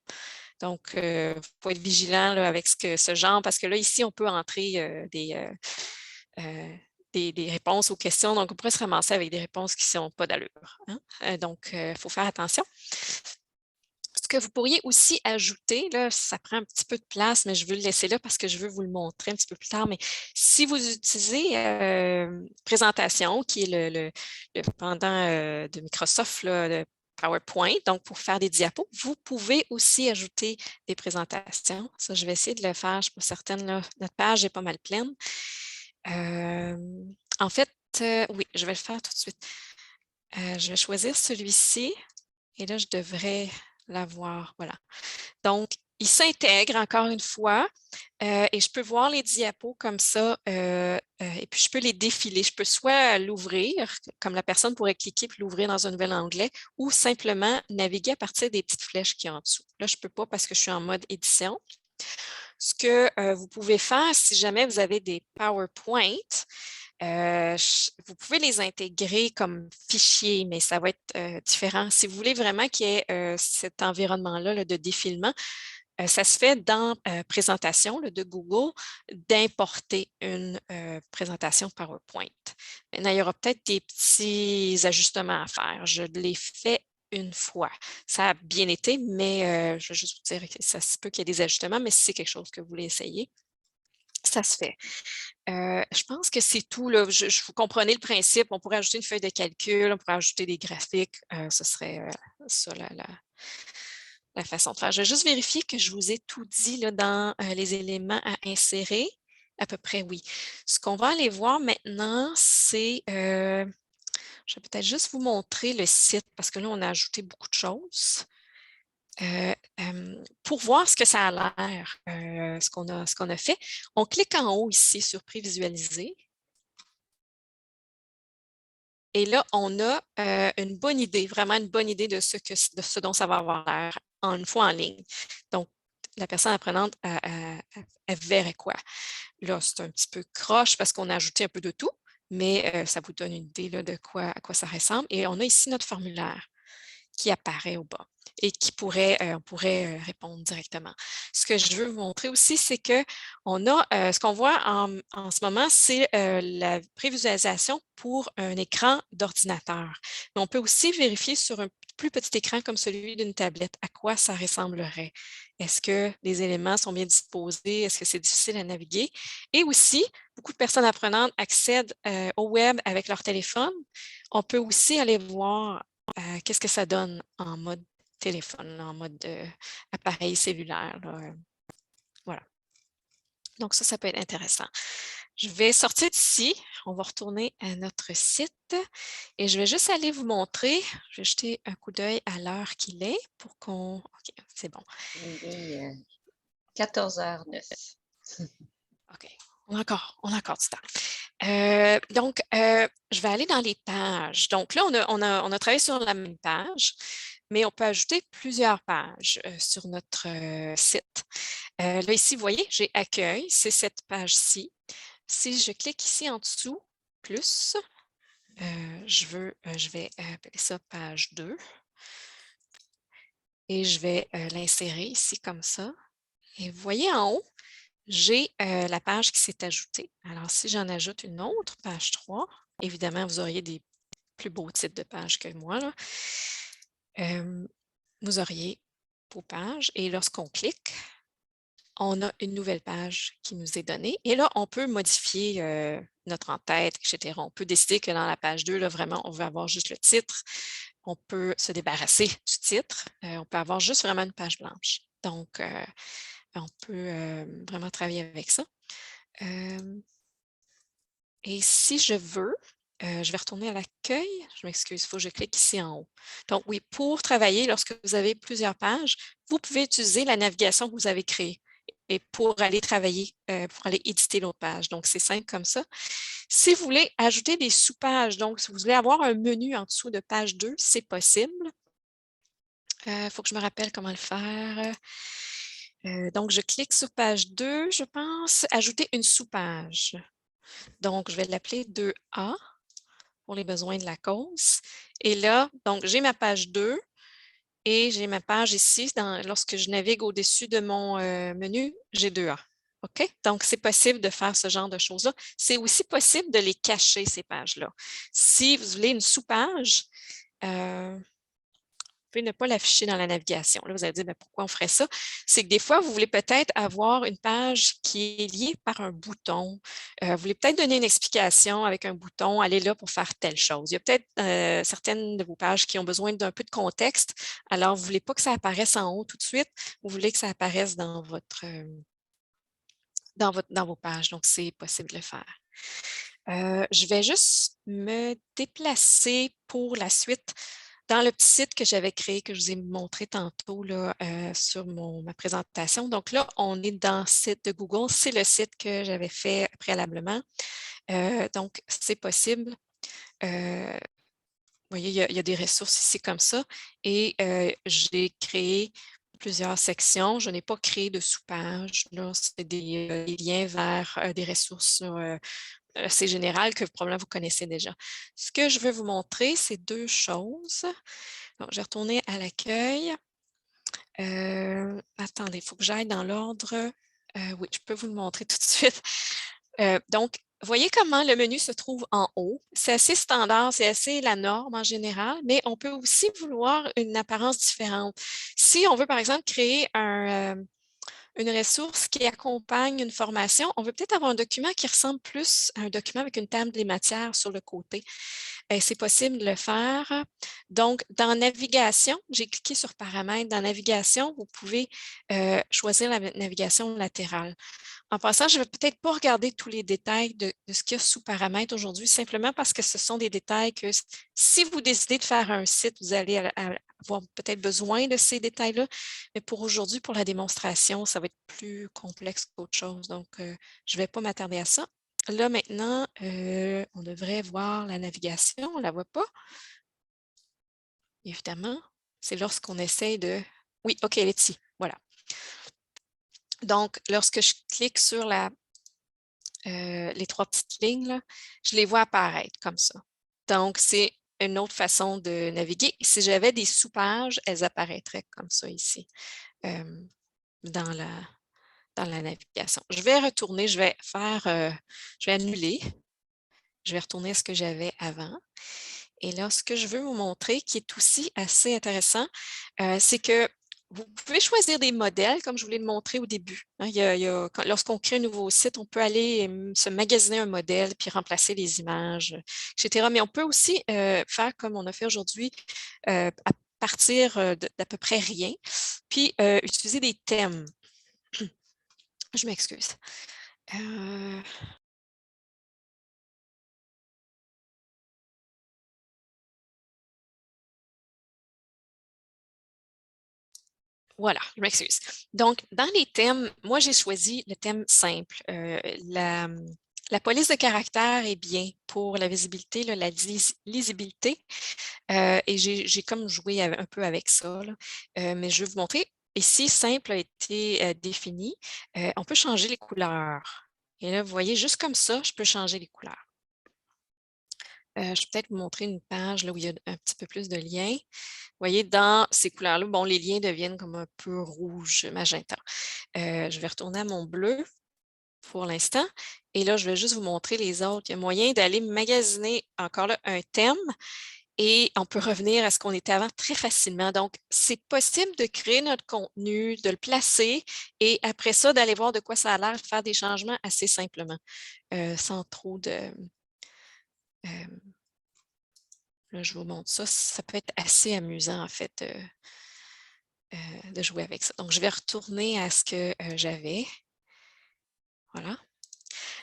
Donc, il faut être vigilant là, avec ce genre, parce que là, ici, on peut entrer des réponses aux questions. Donc, on pourrait se ramasser avec des réponses qui ne sont pas d'allure. Hein? Donc, il faut faire attention. Ce que vous pourriez aussi ajouter, là, ça prend un petit peu de place, mais je veux le laisser là parce que je veux vous le montrer un petit peu plus tard. Mais si vous utilisez Présentation, qui est le pendant de Microsoft, là, le PowerPoint, donc pour faire des diapos, vous pouvez aussi ajouter des présentations. Ça, je vais essayer de le faire. Je suis pas certaine, là, notre page est pas mal pleine. En fait, oui, je vais le faire tout de suite. Je vais choisir celui-ci et là, je devrais l'avoir. Voilà. Donc, il s'intègre encore une fois et je peux voir les diapos comme ça et puis je peux les défiler. Je peux soit l'ouvrir, comme la personne pourrait cliquer puis l'ouvrir dans un nouvel onglet ou simplement naviguer à partir des petites flèches qui sont en dessous. Là, je ne peux pas parce que je suis en mode édition. Ce que vous pouvez faire, si jamais vous avez des PowerPoint, vous pouvez les intégrer comme fichier, mais ça va être différent. Si vous voulez vraiment qu'il y ait cet environnement-là de défilement, ça se fait dans Présentation de Google d'importer une présentation PowerPoint. Maintenant, il y aura peut-être des petits ajustements à faire. Je l'ai fait une fois. Ça a bien été, mais je vais juste vous dire que ça se peut qu'il y ait des ajustements, mais si c'est quelque chose que vous voulez essayer. Ça se fait. Je pense que c'est tout. Là. Vous comprenez le principe. On pourrait ajouter une feuille de calcul, on pourrait ajouter des graphiques. Ce serait ça la façon de faire. Je vais juste vérifier que je vous ai tout dit là, dans les éléments à insérer. À peu près, oui. Ce qu'on va aller voir maintenant, c'est... je vais peut-être juste vous montrer le site parce que là, on a ajouté beaucoup de choses. Pour voir ce que ça a l'air, ce qu'on a fait, on clique en haut ici sur Prévisualiser. Et là, on a une bonne idée, vraiment une bonne idée de ce dont ça va avoir l'air une fois en ligne. Donc, la personne apprenante, elle verrait quoi? Là, c'est un petit peu croche parce qu'on a ajouté un peu de tout, mais ça vous donne une idée là, de à quoi ça ressemble. Et on a ici notre formulaire qui apparaît au bas et on pourrait répondre directement. Ce que je veux vous montrer aussi, c'est que ce qu'on voit en ce moment, c'est la prévisualisation pour un écran d'ordinateur. Mais on peut aussi vérifier sur un plus petit écran comme celui d'une tablette, à quoi ça ressemblerait. Est-ce que les éléments sont bien disposés? Est-ce que c'est difficile à naviguer? Et aussi, beaucoup de personnes apprenantes accèdent au web avec leur téléphone. On peut aussi aller voir qu'est-ce que ça donne en mode téléphone, en mode appareil cellulaire. Là. Voilà. Donc ça peut être intéressant. Je vais sortir d'ici. On va retourner à notre site et je vais juste aller vous montrer. Je vais jeter un coup d'œil à l'heure qu'il est pour qu'on... OK, c'est bon. Il est 14h09. OK. On a encore du temps. Donc, je vais aller dans les pages. Donc là, on a travaillé sur la même page, mais on peut ajouter plusieurs pages sur notre site. Là, ici, vous voyez, j'ai Accueil, c'est cette page-ci. Si je clique ici en dessous, plus, je vais appeler ça page 2 et je vais l'insérer ici comme ça. Et vous voyez en haut, j'ai la page qui s'est ajoutée. Alors, si j'en ajoute une autre, page 3, évidemment, vous auriez des plus beaux titres de pages que moi. Là. Vous auriez vos pages et lorsqu'on clique, on a une nouvelle page qui nous est donnée. Et là, on peut modifier notre en-tête, etc. On peut décider que dans la page 2, là, vraiment, on veut avoir juste le titre. On peut se débarrasser du titre. On peut avoir juste vraiment une page blanche. Donc, on peut vraiment travailler avec ça. Et si je veux, je vais retourner à l'accueil. Je m'excuse, il faut que je clique ici en haut. Donc oui, pour travailler, lorsque vous avez plusieurs pages, vous pouvez utiliser la navigation que vous avez créée et pour aller travailler, pour aller éditer l'autre page. Donc, c'est simple comme ça. Si vous voulez ajouter des sous-pages, donc si vous voulez avoir un menu en dessous de page 2, c'est possible. Il faut que je me rappelle comment le faire. Donc, je clique sur page 2, je pense, ajouter une sous-page. Donc, je vais l'appeler 2A pour les besoins de la cause. Et là, donc, j'ai ma page 2 et j'ai ma page ici. Lorsque je navigue au-dessus de mon menu, j'ai 2A. OK? Donc, c'est possible de faire ce genre de choses-là. C'est aussi possible de les cacher, ces pages-là. Si vous voulez une sous-page, ne pas l'afficher dans la navigation. Là, vous allez dire, pourquoi on ferait ça? C'est que des fois, vous voulez peut-être avoir une page qui est liée par un bouton. Vous voulez peut-être donner une explication avec un bouton, allez là pour faire telle chose. Il y a peut-être certaines de vos pages qui ont besoin d'un peu de contexte. Alors, vous ne voulez pas que ça apparaisse en haut tout de suite. Vous voulez que ça apparaisse dans vos pages. Donc, c'est possible de le faire. Je vais juste me déplacer pour la suite dans le petit site que j'avais créé, que je vous ai montré tantôt là, sur ma présentation. Donc là, on est dans le site de Google. C'est le site que j'avais fait préalablement. Donc, c'est possible. Vous voyez, il y a des ressources ici comme ça. Et j'ai créé plusieurs sections. Je n'ai pas créé de sous-page. Là, c'est des liens vers des ressources assez générales que probablement vous connaissez déjà. Ce que je veux vous montrer, c'est deux choses. Donc, je vais retourner à l'accueil. Attendez, il faut que j'aille dans l'ordre. Oui, je peux vous le montrer tout de suite. Donc, voyez comment le menu se trouve en haut. C'est assez standard, c'est assez la norme en général, mais on peut aussi vouloir une apparence différente. Si on veut, par exemple, créer une ressource qui accompagne une formation. On veut peut-être avoir un document qui ressemble plus à un document avec une table des matières sur le côté. C'est possible de le faire. Donc, dans Navigation, j'ai cliqué sur Paramètres. Dans Navigation, vous pouvez choisir la navigation latérale. En passant, je ne vais peut-être pas regarder tous les détails de ce qu'il y a sous paramètres aujourd'hui, simplement parce que ce sont des détails que si vous décidez de faire un site, vous allez avoir peut-être besoin de ces détails-là. Mais pour aujourd'hui, pour la démonstration, ça va être plus complexe qu'autre chose. Donc, je ne vais pas m'attarder à ça. Là, maintenant, on devrait voir la navigation. On ne la voit pas. Évidemment, c'est lorsqu'on essaye de... Oui, OK, elle est ici. Voilà. Donc, lorsque je clique sur les 3 petites lignes, là, je les vois apparaître comme ça. Donc, c'est une autre façon de naviguer. Si j'avais des sous-pages, elles apparaîtraient comme ça ici, dans la navigation. Je vais retourner, je vais annuler. Je vais retourner à ce que j'avais avant. Et là, ce que je veux vous montrer, qui est aussi assez intéressant, c'est que vous pouvez choisir des modèles, comme je voulais le montrer au début. Hein. Lorsqu'on crée un nouveau site, on peut aller se magasiner un modèle puis remplacer les images, etc. Mais on peut aussi faire comme on a fait aujourd'hui, à partir d'à peu près rien, puis utiliser des thèmes. Je m'excuse. Voilà, je m'excuse. Donc, dans les thèmes, moi, j'ai choisi le thème simple. La police de caractère est bien pour la visibilité, là, la lisibilité. Et j'ai comme joué un peu avec ça, là. Mais je vais vous montrer. Ici, simple a été défini. On peut changer les couleurs. Et là, vous voyez, juste comme ça, je peux changer les couleurs. Je vais peut-être vous montrer une page là, où il y a un petit peu plus de liens. Vous voyez, dans ces couleurs-là, bon, les liens deviennent comme un peu rouge, magenta. Je vais retourner à mon bleu pour l'instant. Et là, je vais juste vous montrer les autres. Il y a moyen d'aller magasiner encore là un thème et on peut revenir à ce qu'on était avant très facilement. Donc, c'est possible de créer notre contenu, de le placer et après ça, d'aller voir de quoi ça a l'air, de faire des changements assez simplement, sans trop de... là, je vous montre ça. Ça peut être assez amusant, en fait, de jouer avec ça. Donc, je vais retourner à ce que j'avais. Voilà.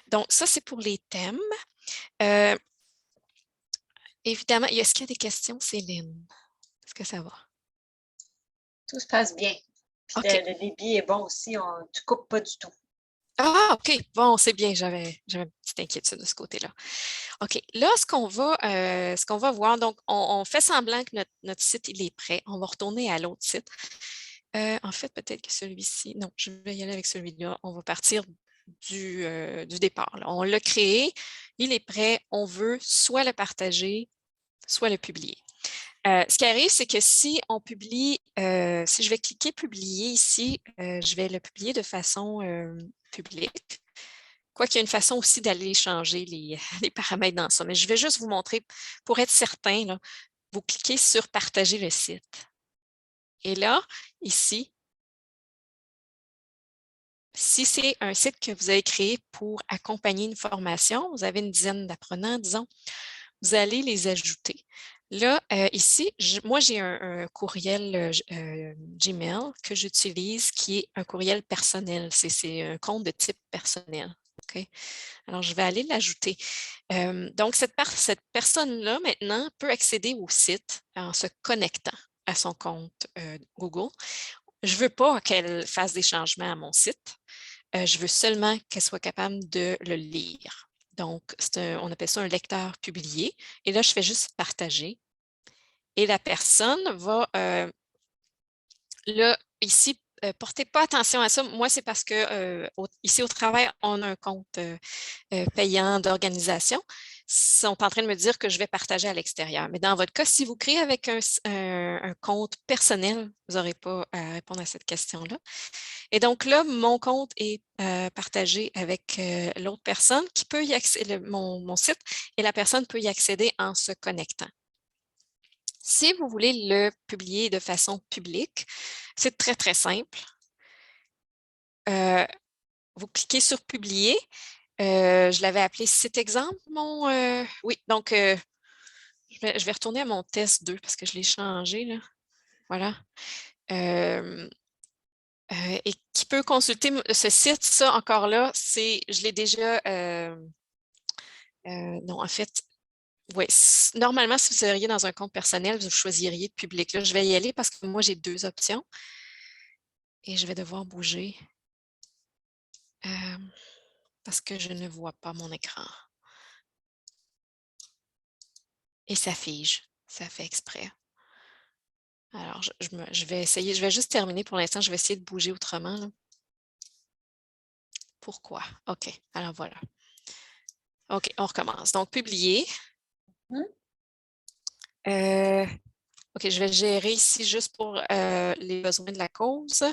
Donc, ça, c'est pour les thèmes. Évidemment, est-ce qu'il y a des questions, Céline? Est-ce que ça va? Tout se passe bien. Puis OK. le débit est bon aussi, tu ne coupes pas du tout. Ah, OK. Bon, c'est bien, j'avais une petite inquiétude de ce côté-là. OK. Là, ce qu'on va voir, donc, on fait semblant que notre site, il est prêt. On va retourner à l'autre site. En fait, peut-être que celui-ci, non, je vais y aller avec celui-là. On va partir du départ, là. On l'a créé, il est prêt. On veut soit le partager, soit le publier. Ce qui arrive, c'est que si on publie, si je vais cliquer publier ici, je vais le publier de façon publique. Quoiqu'il y a une façon aussi d'aller changer les paramètres dans ça. Mais je vais juste vous montrer, pour être certain, là, vous cliquez sur partager le site. Et là, ici, si c'est un site que vous avez créé pour accompagner une formation, vous avez une dizaine d'apprenants, disons, vous allez les ajouter. Là, ici, moi, j'ai un courriel Gmail que j'utilise qui est un courriel personnel. C'est un compte de type personnel. OK? Alors, je vais aller l'ajouter. Donc, cette personne-là, maintenant, peut accéder au site en se connectant à son compte Google. Je ne veux pas qu'elle fasse des changements à mon site. Je veux seulement qu'elle soit capable de le lire. Donc, on appelle ça un lecteur publié. Et là, je fais juste partager. Et la personne va, là, ici, portez pas attention à ça. Moi, c'est parce que ici au travail, on a un compte payant d'organisation. Ils sont en train de me dire que je vais partager à l'extérieur. Mais dans votre cas, si vous créez avec un compte personnel, vous n'aurez pas à répondre à cette question-là. Et donc là, mon compte est partagé avec l'autre personne qui peut y accéder, mon site, et la personne peut y accéder en se connectant. Si vous voulez le publier de façon publique, c'est très, très simple. vous cliquez sur « Publier ». Je l'avais appelé « Site exemple ». Oui, donc je vais retourner à mon test 2 parce que je l'ai changé. Là. Voilà. Et qui peut consulter ce site, ça encore là, je l'ai déjà... non, en fait, oui, normalement, si vous seriez dans un compte personnel, vous choisiriez de public. Là, je vais y aller parce que moi, j'ai 2 options et je vais devoir bouger parce que je ne vois pas mon écran. Et ça fige, ça fait exprès. Alors, je vais essayer, je vais juste terminer pour l'instant, je vais essayer de bouger autrement. Là. Pourquoi? OK, alors voilà. OK, on recommence. Donc, publier. OK, je vais gérer ici juste pour les besoins de la cause.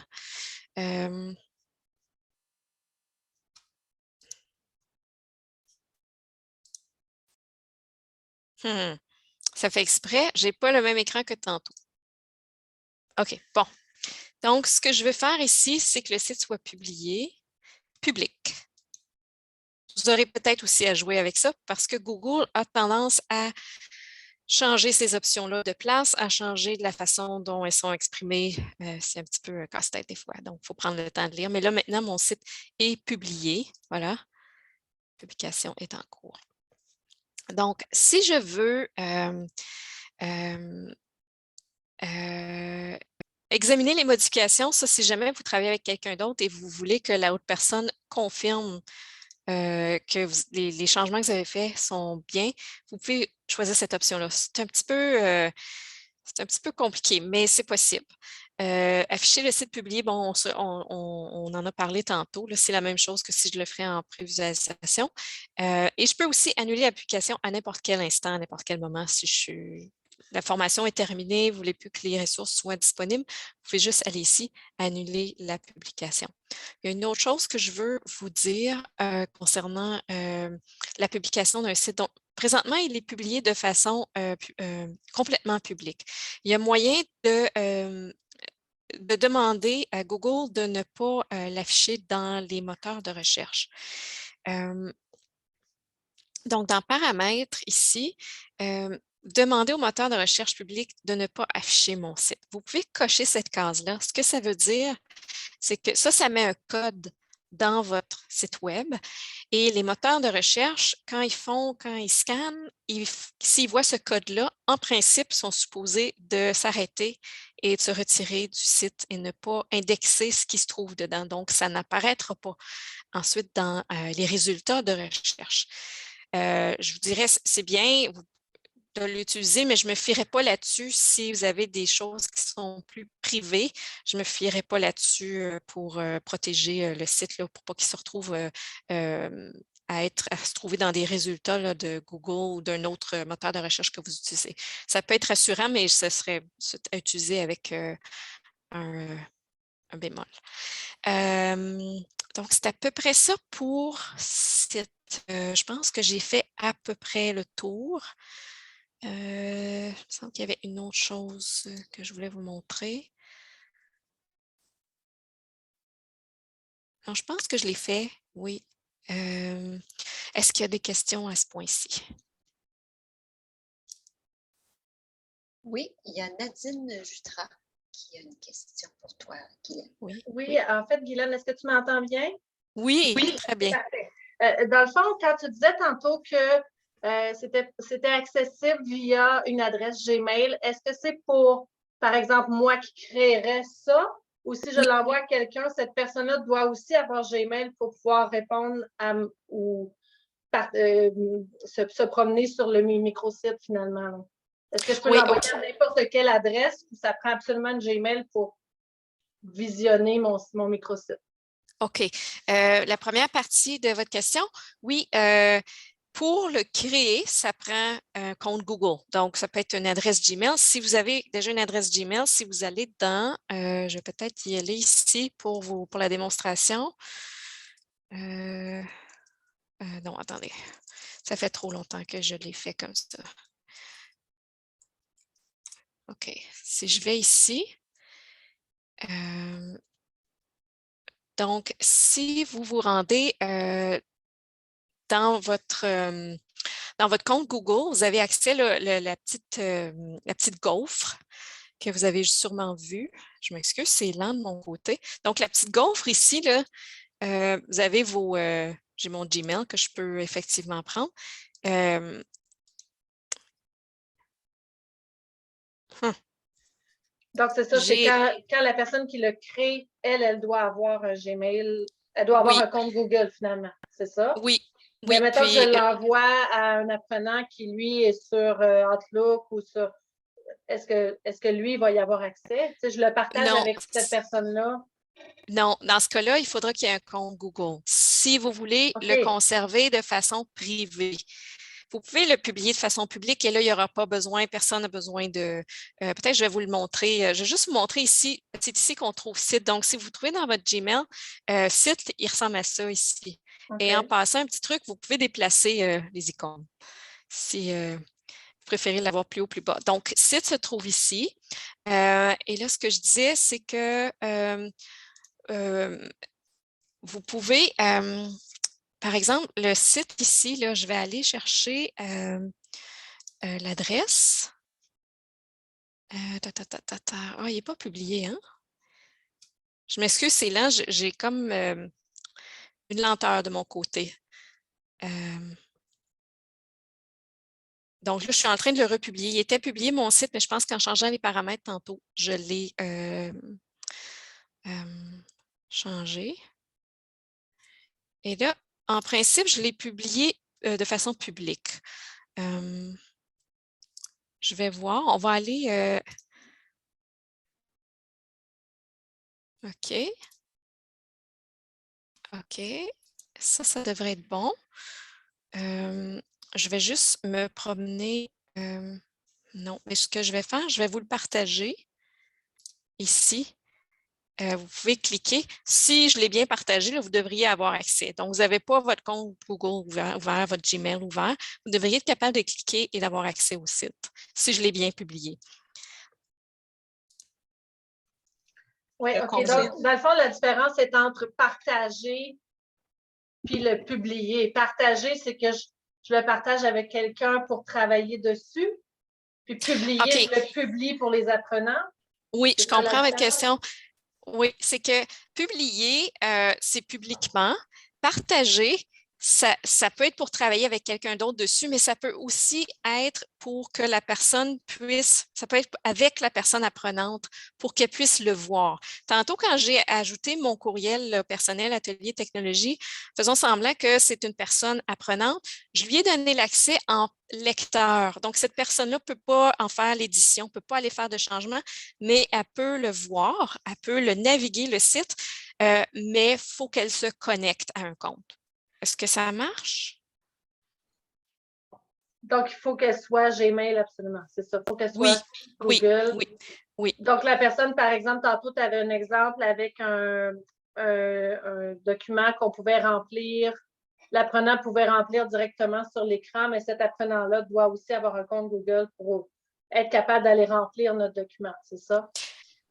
Ça fait exprès, je n'ai pas le même écran que tantôt. OK, bon. Donc, ce que je veux faire ici, c'est que le site soit publié, public. Vous aurez peut-être aussi à jouer avec ça parce que Google a tendance à changer ces options-là de place, à changer de la façon dont elles sont exprimées. C'est un petit peu casse-tête des fois, donc il faut prendre le temps de lire. Mais là, maintenant, mon site est publié. Voilà, publication est en cours. Donc, si je veux examiner les modifications, ça, si jamais vous travaillez avec quelqu'un d'autre et vous voulez que la haute personne confirme que les changements que vous avez faits sont bien, vous pouvez choisir cette option-là. C'est un petit peu compliqué, mais c'est possible. Afficher le site publié, bon, on en a parlé tantôt. C'est la même chose que si je le ferais en prévisualisation. Et je peux aussi annuler l'application à n'importe quel instant, à n'importe quel moment si la formation est terminée, vous ne voulez plus que les ressources soient disponibles, vous pouvez juste aller ici, annuler la publication. Il y a une autre chose que je veux vous dire concernant la publication d'un site. Donc, présentement, il est publié de façon complètement publique. Il y a moyen de demander à Google de ne pas l'afficher dans les moteurs de recherche. Donc, dans Paramètres, ici, demandez au moteur de recherche public de ne pas afficher mon site. Vous pouvez cocher cette case-là. Ce que ça veut dire, c'est que ça met un code dans votre site web et les moteurs de recherche, quand ils scannent, s'ils voient ce code-là, en principe, sont supposés de s'arrêter et de se retirer du site et ne pas indexer ce qui se trouve dedans. Donc, ça n'apparaîtra pas ensuite dans les résultats de recherche. Je vous dirais, c'est bien de l'utiliser, mais je ne me fierai pas là-dessus si vous avez des choses qui sont plus privées. Je ne me fierai pas là-dessus pour protéger le site, là, pour pas qu'il se retrouve à se trouver dans des résultats là, de Google ou d'un autre moteur de recherche que vous utilisez. Ça peut être rassurant, mais ce serait à utiliser avec un bémol. Donc, c'est à peu près ça pour cette... je pense que j'ai fait à peu près le tour. Il me semble qu'il y avait une autre chose que je voulais vous montrer. Alors, je pense que je l'ai fait, oui. Est-ce qu'il y a des questions à ce point-ci? Oui, il y a Nadine Jutras qui a une question pour toi, Guylaine. Oui, en fait, Guylaine, est-ce que tu m'entends bien? Oui, très bien. Parfait. Dans le fond, quand tu disais tantôt que c'était accessible via une adresse Gmail, est-ce que c'est pour, par exemple, moi qui créerais ça? Ou si je l'envoie à quelqu'un, cette personne-là doit aussi avoir Gmail pour pouvoir répondre ou se promener sur le microsite finalement? Est-ce que je peux l'envoyer à n'importe quelle adresse ou ça prend absolument une Gmail pour visionner mon microsite? OK. La première partie de votre question, oui, pour le créer, ça prend un compte Google. Donc, ça peut être une adresse Gmail. Si vous avez déjà une adresse Gmail, si vous allez dans, je vais peut-être y aller ici pour la démonstration. Non, attendez. Ça fait trop longtemps que je l'ai fait comme ça. OK. Si je vais ici, Donc, si vous vous rendez dans votre compte Google, vous avez accès à la petite gaufre que vous avez sûrement vue. Je m'excuse, c'est lent de mon côté. Donc, la petite gaufre ici, là, vous avez j'ai mon Gmail que je peux effectivement prendre. Donc, c'est ça, c'est quand la personne qui le crée, elle doit avoir un Gmail, elle doit avoir un compte Google finalement, c'est ça? Oui. Mais mettons que je l'envoie à un apprenant qui, lui, est sur Outlook ou sur... Est-ce que lui, il va y avoir accès? Tu sais, je le partage avec cette personne-là. Non, dans ce cas-là, il faudra qu'il y ait un compte Google. Si vous voulez le conserver de façon privée, vous pouvez le publier de façon publique et là, il n'y aura pas besoin, personne n'a besoin de... peut-être je vais vous le montrer. Je vais juste vous montrer ici. C'est ici qu'on trouve site. Donc, si vous trouvez dans votre Gmail, site, il ressemble à ça ici. Et en passant un petit truc, vous pouvez déplacer les icônes si vous préférez l'avoir plus haut, plus bas. Donc, site se trouve ici. Et là, ce que je disais, c'est que vous pouvez, par exemple, le site ici, là, je vais aller chercher l'adresse. Ah, il n'est pas publié, hein? Je m'excuse, c'est lent. J'ai comme une lenteur de mon côté. Donc là, je suis en train de le republier. Il était publié, mon site, mais je pense qu'en changeant les paramètres tantôt, je l'ai changé. Et là, en principe, je l'ai publié de façon publique. Je vais voir. On va aller... OK. OK. Ça devrait être bon. Je vais juste me promener. Non, mais ce que je vais faire, je vais vous le partager ici. Vous pouvez cliquer. Si je l'ai bien partagé, là, vous devriez avoir accès. Donc, vous n'avez pas votre compte Google ouvert, votre Gmail ouvert. Vous devriez être capable de cliquer et d'avoir accès au site, si je l'ai bien publié. Oui, OK. Donc, dans le fond, la différence est entre partager puis le publier. Partager, c'est que je le partage avec quelqu'un pour travailler dessus. Puis publier, je le publie pour les apprenants. Oui, je comprends votre question. Oui, c'est que publier, c'est publiquement. Partager, ça peut être pour travailler avec quelqu'un d'autre dessus, mais ça peut aussi être pour que la personne puisse, ça peut être avec la personne apprenante pour qu'elle puisse le voir. Tantôt, quand j'ai ajouté mon courriel personnel Atelier Technologie, faisons semblant que c'est une personne apprenante, je lui ai donné l'accès en lecteur. Donc, cette personne-là ne peut pas en faire l'édition, ne peut pas aller faire de changement, mais elle peut le voir, elle peut le naviguer, le site, mais il faut qu'elle se connecte à un compte. Est-ce que ça marche? Donc, il faut qu'elle soit Gmail, absolument. C'est ça. Il faut qu'elle soit Google. Oui. Donc, la personne, par exemple, tantôt, tu avais un exemple avec un document qu'on pouvait remplir. L'apprenant pouvait remplir directement sur l'écran, mais cet apprenant-là doit aussi avoir un compte Google pour être capable d'aller remplir notre document. C'est ça?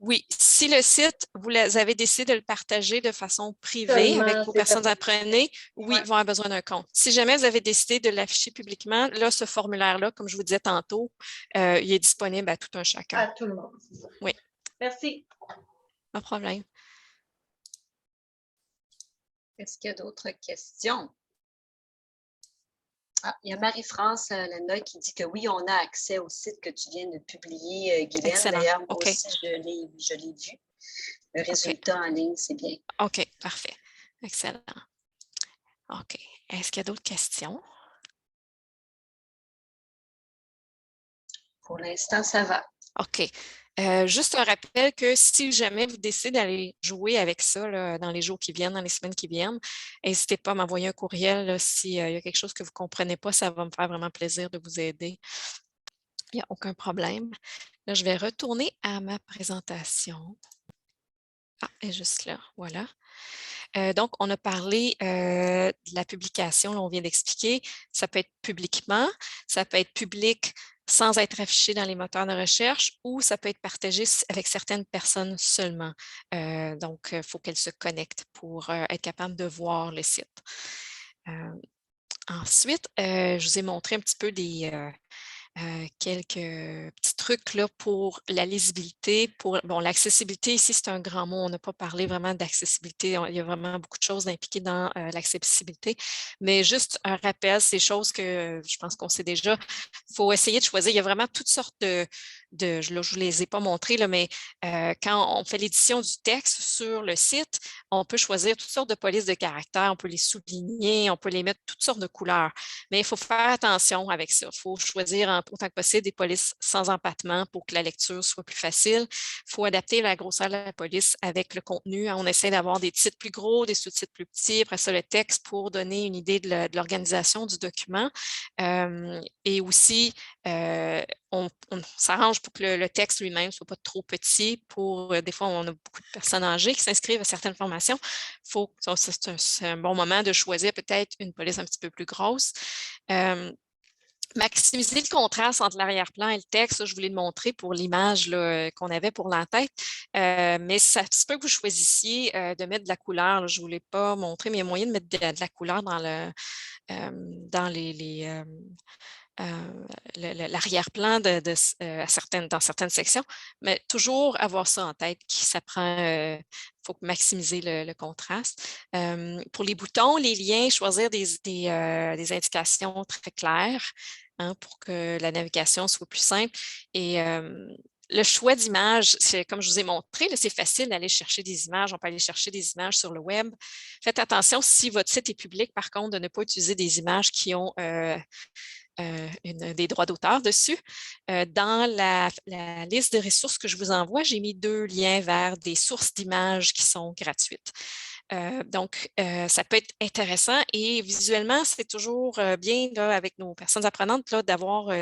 Oui, si le site, vous avez décidé de le partager de façon privée avec vos personnes apprenantes, oui, ils vont avoir besoin d'un compte. Si jamais vous avez décidé de l'afficher publiquement, là, ce formulaire-là, comme je vous disais tantôt, il est disponible à tout un chacun. À tout le monde, c'est ça. Oui. Merci. Pas de problème. Est-ce qu'il y a d'autres questions? Ah, il y a Marie-France Lenda qui dit que oui, on a accès au site que tu viens de publier, Guylaine. D'ailleurs, moi aussi, je l'ai vu. Le résultat en ligne, c'est bien. OK, parfait. Excellent. OK. Est-ce qu'il y a d'autres questions? Pour l'instant, ça va. OK. Juste un rappel que si jamais vous décidez d'aller jouer avec ça là, dans les jours qui viennent, dans les semaines qui viennent, n'hésitez pas à m'envoyer un courriel s'il y a quelque chose que vous ne comprenez pas. Ça va me faire vraiment plaisir de vous aider. Il n'y a aucun problème. Là, je vais retourner à ma présentation. Ah, elle est juste là. Voilà. Donc, on a parlé de la publication, là, on vient d'expliquer. Ça peut être publiquement, ça peut être public sans être affiché dans les moteurs de recherche, ou ça peut être partagé avec certaines personnes seulement. Donc, il faut qu'elles se connectent pour être capable de voir le site. Ensuite, je vous ai montré un petit peu quelques petits trucs là, pour la lisibilité. Bon, l'accessibilité, ici, c'est un grand mot. On n'a pas parlé vraiment d'accessibilité. Il y a vraiment beaucoup de choses impliquées dans l'accessibilité. Mais juste un rappel, ces choses que je pense qu'on sait déjà. Il faut essayer de choisir. Il y a vraiment toutes sortes je ne vous les ai pas montrées, là, mais quand on fait l'édition du texte sur le site, on peut choisir toutes sortes de polices de caractères. On peut les souligner, on peut les mettre toutes sortes de couleurs. Mais il faut faire attention avec ça. Il faut choisir autant que possible des polices sans empattement pour que la lecture soit plus facile. Il faut adapter la grosseur de la police avec le contenu. On essaie d'avoir des titres plus gros, des sous-titres plus petits, après ça le texte pour donner une idée de l'organisation du document. Et aussi, on s'arrange pour que le texte lui-même ne soit pas trop petit. Des fois, on a beaucoup de personnes âgées qui s'inscrivent à certaines formations. C'est un bon moment de choisir peut-être une police un petit peu plus grosse. Maximiser le contraste entre l'arrière-plan et le texte, ça, je voulais le montrer pour l'image qu'on avait pour l'entête, mais ça se peut que vous choisissiez de mettre de la couleur. Là, je ne vous l'ai pas montré, mais il y a moyen de mettre de la couleur dans l'arrière-plan dans certaines sections, mais toujours avoir ça en tête, il faut maximiser le contraste. Pour les boutons, les liens, choisir des indications très claires pour que la navigation soit plus simple. Et le choix d'images, comme je vous ai montré, c'est facile d'aller chercher des images. On peut aller chercher des images sur le web. Faites attention, si votre site est public, par contre, de ne pas utiliser des images qui ont des droits d'auteur dessus. Dans la liste de ressources que je vous envoie, j'ai mis 2 liens vers des sources d'images qui sont gratuites. Donc, ça peut être intéressant et visuellement, c'est toujours bien là, avec nos personnes apprenantes d'avoir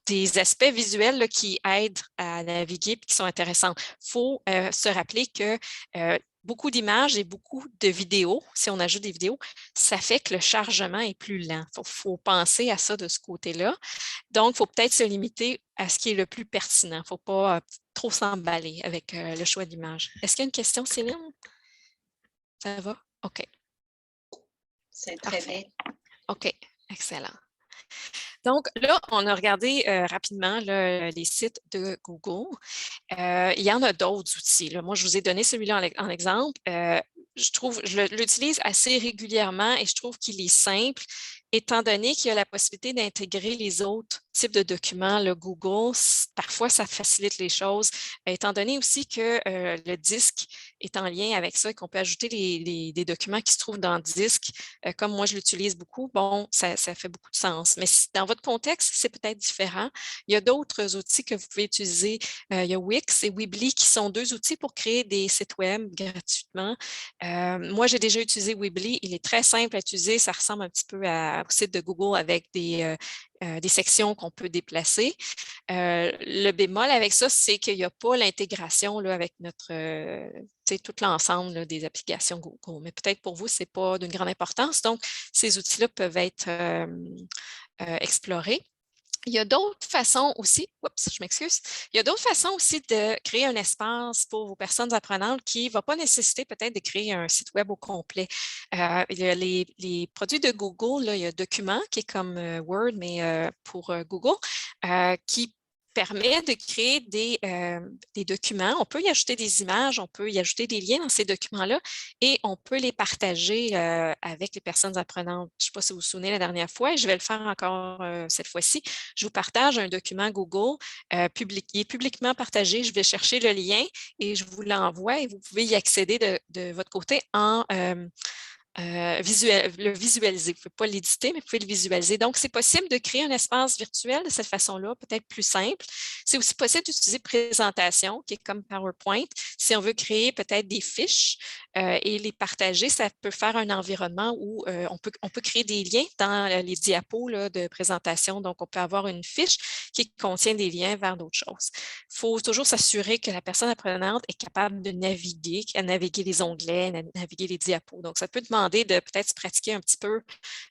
des aspects visuels là, qui aident à naviguer et qui sont intéressants. Il faut se rappeler que beaucoup d'images et beaucoup de vidéos, si on ajoute des vidéos, ça fait que le chargement est plus lent. Il faut penser à ça de ce côté-là. Donc, il faut peut-être se limiter à ce qui est le plus pertinent. Il ne faut pas trop s'emballer avec le choix d'image. Est-ce qu'il y a une question, Céline? Ça va? OK. C'est très bien. OK, excellent. Donc là, on a regardé rapidement les sites de Google. Il y en a d'autres outils. Là. Moi, je vous ai donné celui-là en exemple. Je l'utilise assez régulièrement et je trouve qu'il est simple, étant donné qu'il y a la possibilité d'intégrer les autres types de documents. Le Google, parfois, ça facilite les choses, étant donné aussi que le disque est en lien avec ça et qu'on peut ajouter des documents qui se trouvent dans le disque. Comme moi, je l'utilise beaucoup, bon, ça fait beaucoup de sens. Mais dans votre contexte, c'est peut-être différent. Il y a d'autres outils que vous pouvez utiliser. Il y a Wix et Weebly qui sont 2 outils pour créer des sites web gratuitement. Moi, j'ai déjà utilisé Weebly. Il est très simple à utiliser. Ça ressemble un petit peu au site de Google avec des sections qu'on peut déplacer. Le bémol avec ça, c'est qu'il n'y a pas l'intégration avec tout l'ensemble des applications Google. Mais peut-être pour vous, ce n'est pas d'une grande importance. Donc, ces outils-là peuvent être explorés. Il y a d'autres façons aussi, je m'excuse, il y a d'autres façons aussi de créer un espace pour vos personnes apprenantes qui ne va pas nécessiter peut-être de créer un site web au complet. Il y a les produits de Google, là, il y a Documents qui est comme Word, mais pour Google, qui permet de créer des documents. On peut y ajouter des images, on peut y ajouter des liens dans ces documents-là et on peut les partager avec les personnes apprenantes. Je ne sais pas si vous vous souvenez la dernière fois, et je vais le faire encore cette fois-ci. Je vous partage un document Google qui est publiquement partagé. Je vais chercher le lien et je vous l'envoie et vous pouvez y accéder de votre côté en le visualiser. Vous ne pouvez pas l'éditer, mais vous pouvez le visualiser. Donc, c'est possible de créer un espace virtuel de cette façon-là, peut-être plus simple. C'est aussi possible d'utiliser présentation, qui est comme PowerPoint. Si on veut créer peut-être des fiches et les partager, ça peut faire un environnement où on peut créer des liens dans les diapos là, de présentation. Donc, on peut avoir une fiche qui contient des liens vers d'autres choses. Il faut toujours s'assurer que la personne apprenante est capable de naviguer, à naviguer les onglets, naviguer les diapos. Donc, ça peut demander demander de peut-être se pratiquer un petit peu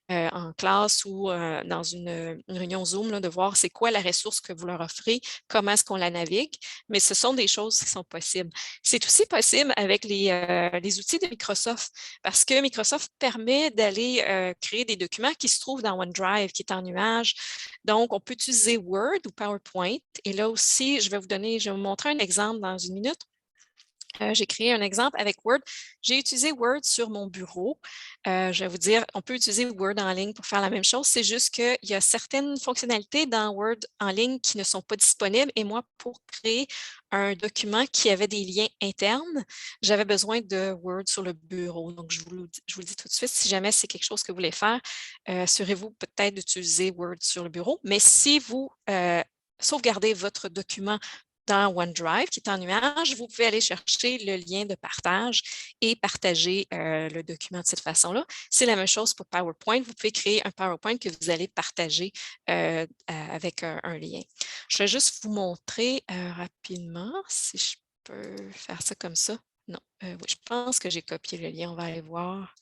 en classe ou dans une réunion Zoom, là, de voir c'est quoi la ressource que vous leur offrez, comment est-ce qu'on la navigue, mais ce sont des choses qui sont possibles. C'est aussi possible avec les outils de Microsoft parce que Microsoft permet d'aller créer des documents qui se trouvent dans OneDrive, qui est en nuage. Donc, on peut utiliser Word ou PowerPoint. Et là aussi, je vais vous montrer un exemple dans une minute. J'ai créé un exemple avec Word. J'ai utilisé Word sur mon bureau. Je vais vous dire, on peut utiliser Word en ligne pour faire la même chose. C'est juste qu'il y a certaines fonctionnalités dans Word en ligne qui ne sont pas disponibles. Et moi, pour créer un document qui avait des liens internes, j'avais besoin de Word sur le bureau. Donc, je vous le dis tout de suite, si jamais c'est quelque chose que vous voulez faire, assurez-vous peut-être d'utiliser Word sur le bureau. Mais si vous sauvegardez votre document dans OneDrive, qui est en nuage, vous pouvez aller chercher le lien de partage et partager le document de cette façon-là. C'est la même chose pour PowerPoint. Vous pouvez créer un PowerPoint que vous allez partager avec un lien. Je vais juste vous montrer rapidement si je peux faire ça comme ça. Non, oui, je pense que j'ai copié le lien. On va aller voir.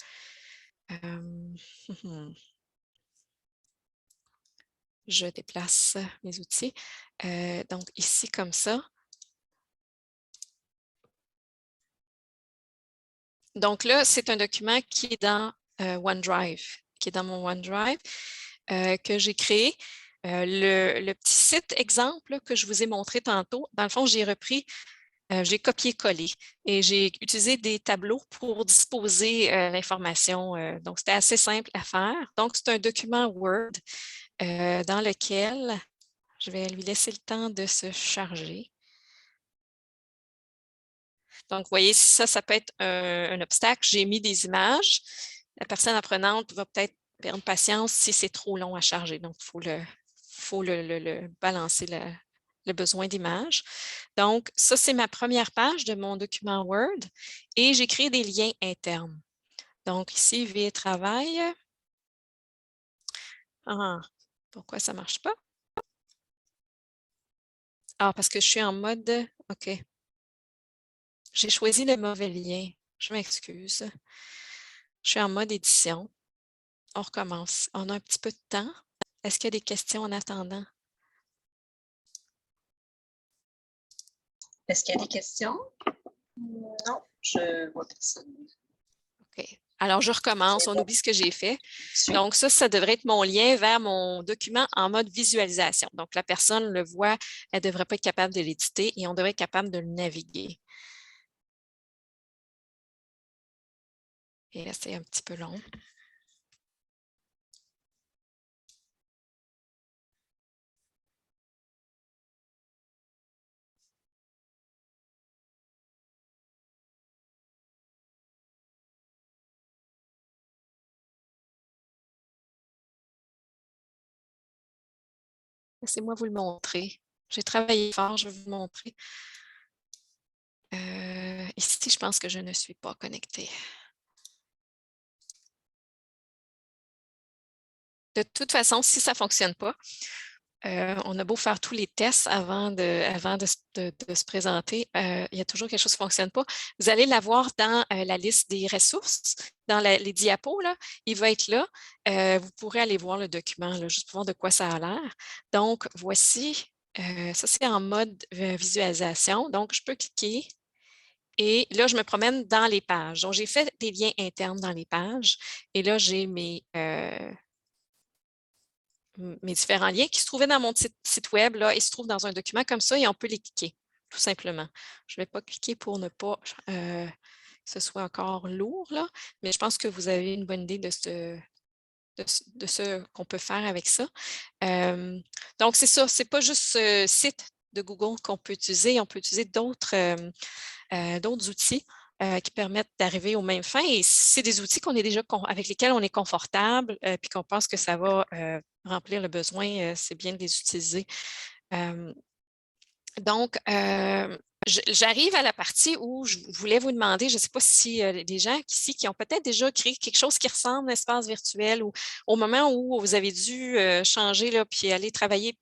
Je déplace mes outils. Donc, ici, comme ça. Donc là, c'est un document qui est dans OneDrive, qui est dans mon OneDrive que j'ai créé. Le petit site exemple que je vous ai montré tantôt, dans le fond, j'ai repris, j'ai copié-collé et j'ai utilisé des tableaux pour disposer l'information. Donc, c'était assez simple à faire. Donc, c'est un document Word dans lequel je vais lui laisser le temps de se charger. Donc, vous voyez, ça peut être un obstacle. J'ai mis des images. La personne apprenante va peut-être perdre patience si c'est trop long à charger. Donc, il faut le balancer le besoin d'image. Donc, ça, c'est ma première page de mon document Word et j'ai créé des liens internes. Donc, ici, vie travail. Ah, pourquoi ça ne marche pas? Ah, parce que je suis en mode... OK. J'ai choisi le mauvais lien. Je m'excuse. Je suis en mode édition. On recommence. On a un petit peu de temps. Est-ce qu'il y a des questions en attendant? Est-ce qu'il y a des questions? Non, je vois personne. OK. Alors, je recommence. On oublie ce que j'ai fait. Donc, ça devrait être mon lien vers mon document en mode visualisation. Donc, la personne le voit, elle ne devrait pas être capable de l'éditer et on devrait être capable de le naviguer. Et là, c'est un petit peu long. Laissez-moi vous le montrer. J'ai travaillé fort, je vais vous le montrer. Ici, je pense que je ne suis pas connectée. De toute façon, si ça ne fonctionne pas, on a beau faire tous les tests avant de se présenter, il y a toujours quelque chose qui ne fonctionne pas. Vous allez l'avoir dans la liste des ressources, dans les diapos, là, il va être là. Vous pourrez aller voir le document, là, juste pour voir de quoi ça a l'air. Donc, voici, ça c'est en mode visualisation. Donc, je peux cliquer et là, je me promène dans les pages. Donc, j'ai fait des liens internes dans les pages et là, j'ai mes différents liens qui se trouvaient dans mon site web, là, ils se trouvent dans un document comme ça et on peut les cliquer, tout simplement. Je ne vais pas cliquer pour ne pas que ce soit encore lourd, là, mais je pense que vous avez une bonne idée de ce qu'on peut faire avec ça. Donc, c'est ça, ce n'est pas juste ce site de Google qu'on peut utiliser, on peut utiliser d'autres outils qui permettent d'arriver aux mêmes fins. Et c'est des outils avec lesquels on est confortable puis qu'on pense que ça va remplir le besoin, c'est bien de les utiliser. Donc, j'arrive à la partie où je voulais vous demander, je ne sais pas si des gens ici qui ont peut-être déjà créé quelque chose qui ressemble à l'espace virtuel ou au moment où vous avez dû changer là, puis aller travailler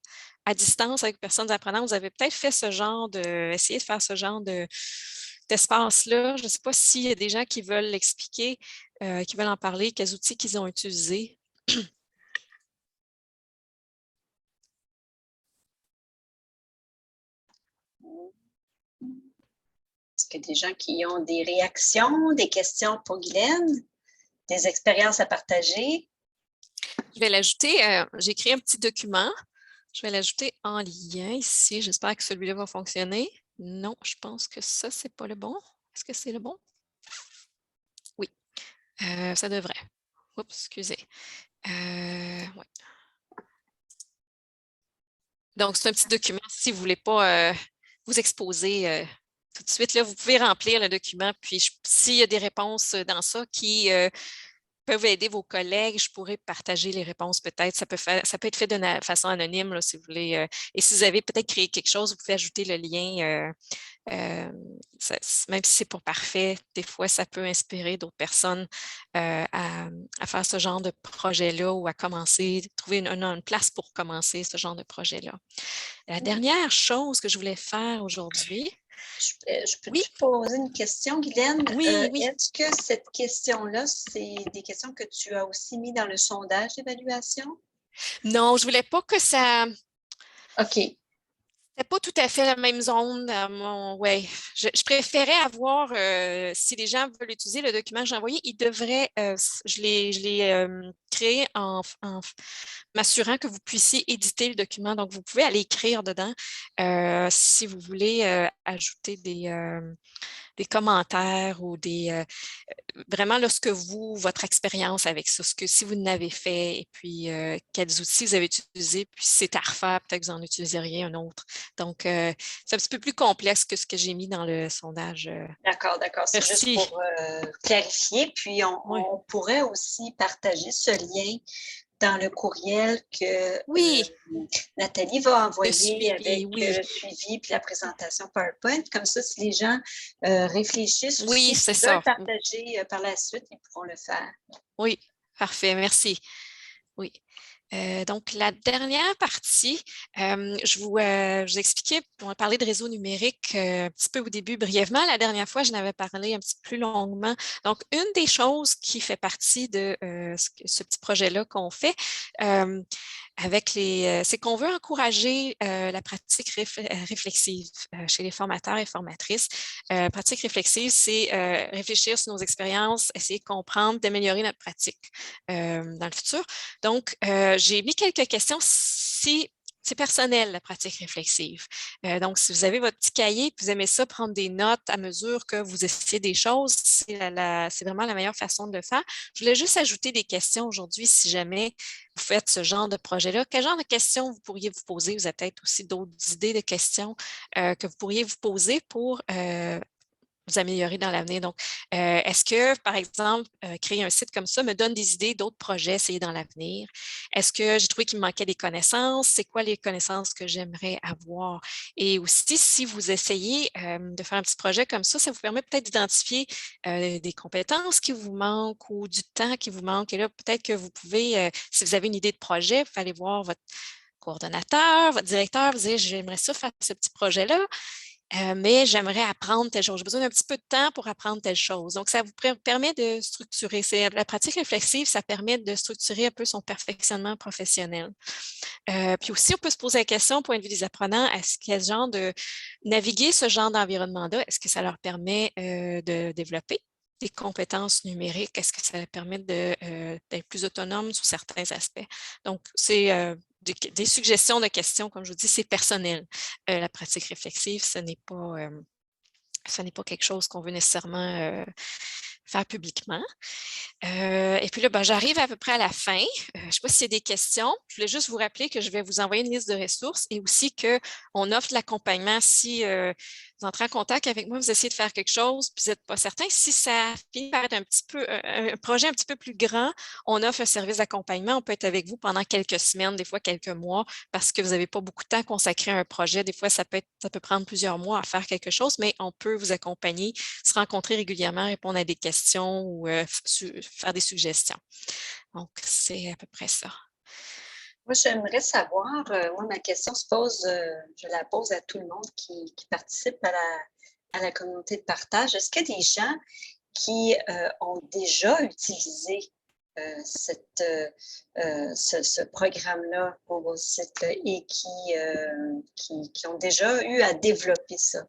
à distance avec personnes apprenantes, vous avez peut-être fait essayer de faire ce genre espace-là. Je ne sais pas s'il y a des gens qui veulent l'expliquer, qui veulent en parler, quels outils qu'ils ont utilisés. Est-ce qu'il y a des gens qui ont des réactions, des questions pour Guylaine, des expériences à partager? Je vais l'ajouter, j'ai créé un petit document. Je vais l'ajouter en lien ici. J'espère que celui-là va fonctionner. Non, je pense que ça, c'est pas le bon. Est-ce que c'est le bon? Oui, ça devrait. Oups, excusez. Ouais. Donc, c'est un petit document. Si vous ne voulez pas vous exposer tout de suite, là, vous pouvez remplir le document. Puis, s'il y a des réponses dans ça qui peuvent aider vos collègues, je pourrais partager les réponses peut-être. Ça peut être fait de façon anonyme là, si vous voulez. Et si vous avez peut-être créé quelque chose, vous pouvez ajouter le lien. Même si c'est pas parfait, des fois, ça peut inspirer d'autres personnes à faire ce genre de projet-là ou à commencer, trouver une place pour commencer ce genre de projet-là. La dernière chose que je voulais faire aujourd'hui. Je peux Oui, te poser une question, Guylaine? oui, oui. Est-ce que cette question-là, c'est des questions que tu as aussi mis dans le sondage d'évaluation? Non, je voulais pas que ça. OK. C'était pas tout à fait la même zone. Ouais. Je préférais avoir, si les gens veulent utiliser le document que j'ai envoyé, ils devraient, je l'ai créé en m'assurant que vous puissiez éditer le document. Donc, vous pouvez aller écrire dedans si vous voulez ajouter des commentaires ou vraiment là, ce que votre expérience avec ça, si vous n'avez fait et puis quels outils vous avez utilisés, puis si c'est à refaire, peut-être que vous n'en utiliseriez un autre. Donc, c'est un petit peu plus complexe que ce que j'ai mis dans le sondage. D'accord, d'accord. C'est juste Merci. pour clarifier. Puis, Oui. on pourrait aussi partager ce lien dans le courriel que Oui, Nathalie va le envoyer suivi, avec oui. le suivi puis la présentation PowerPoint. Comme ça, si les gens réfléchissent Oui, aussi, c'est s'ils veulent ça. partager par la suite, ils pourront le faire. Oui, parfait, merci. Oui. Donc, la dernière partie, je vous expliquais, on a parlé de réseau numérique un petit peu au début, brièvement. La dernière fois, je n'avais parlé un petit peu plus longuement. Donc, une des choses qui fait partie de ce petit projet-là qu'on fait c'est qu'on veut encourager la pratique réflexive chez les formateurs et formatrices. Pratique réflexive, c'est réfléchir sur nos expériences, essayer de comprendre, d'améliorer notre pratique dans le futur. Donc, j'ai mis quelques questions si c'est personnel, la pratique réflexive. Donc, si vous avez votre petit cahier et vous aimez ça, prendre des notes à mesure que vous essayez des choses, c'est vraiment la meilleure façon de le faire. Je voulais juste ajouter des questions aujourd'hui si jamais vous faites ce genre de projet-là. Quel genre de questions vous pourriez vous poser? Vous avez peut-être aussi d'autres idées de questions que vous pourriez vous poser pour vous améliorer dans l'avenir. Donc, est-ce que, par exemple, créer un site comme ça me donne des idées d'autres projets essayés dans l'avenir? Est-ce que j'ai trouvé qu'il me manquait des connaissances? C'est quoi les connaissances que j'aimerais avoir? Et aussi, si vous essayez de faire un petit projet comme ça vous permet peut-être d'identifier des compétences qui vous manquent ou du temps qui vous manque. Et là, peut-être que vous pouvez, si vous avez une idée de projet, vous pouvez aller voir votre coordonnateur, votre directeur, vous dire, j'aimerais ça faire ce petit projet-là. Mais j'aimerais apprendre telle chose. J'ai besoin d'un petit peu de temps pour apprendre telle chose. Donc, ça vous permet de structurer. La pratique réflexive, ça permet de structurer un peu son perfectionnement professionnel. Puis aussi, on peut se poser la question, au point de vue des apprenants, est-ce quel genre de naviguer ce genre d'environnement-là, est-ce que ça leur permet de développer des compétences numériques? Est-ce que ça leur permet d'être plus autonome sur certains aspects? Donc, c'est des suggestions de questions, comme je vous dis, c'est personnel. La pratique réflexive, ce n'est pas quelque chose qu'on veut nécessairement faire publiquement. Et puis là, j'arrive à peu près à la fin. Je ne sais pas s'il y a des questions. Je voulais juste vous rappeler que je vais vous envoyer une liste de ressources et aussi qu'on offre de l'accompagnement si vous entrez en contact avec moi, vous essayez de faire quelque chose, puis vous n'êtes pas certain. Si ça finit par être un projet un petit peu plus grand, on offre un service d'accompagnement. On peut être avec vous pendant quelques semaines, des fois quelques mois, parce que vous n'avez pas beaucoup de temps consacré à un projet. Des fois, ça peut prendre plusieurs mois à faire quelque chose, mais on peut vous accompagner, se rencontrer régulièrement, répondre à des questions ou faire des suggestions. Donc, c'est à peu près ça. Moi, j'aimerais savoir, moi, ma question se pose, je la pose à tout le monde qui participe à la communauté de partage. Est-ce qu'il y a des gens qui ont déjà utilisé ce programme-là Google Site et qui ont déjà eu à développer ça?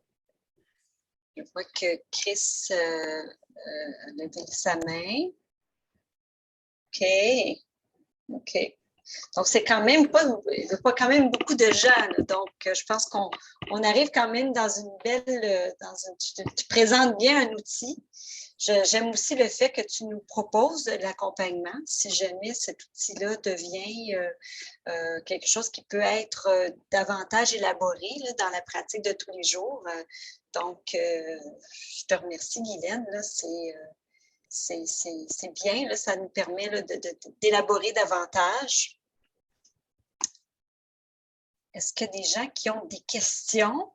Je vois que Chris a levé sa main. OK. Donc, c'est quand même pas quand même beaucoup de gens. Là. Donc, je pense qu'on arrive quand même dans une belle... tu présentes bien un outil. J'aime aussi le fait que tu nous proposes de l'accompagnement si jamais cet outil-là devient quelque chose qui peut être davantage élaboré là, dans la pratique de tous les jours. Donc, je te remercie, Guylaine. C'est bien, là, ça nous permet là, d'élaborer davantage. Est-ce qu'il y a des gens qui ont des questions?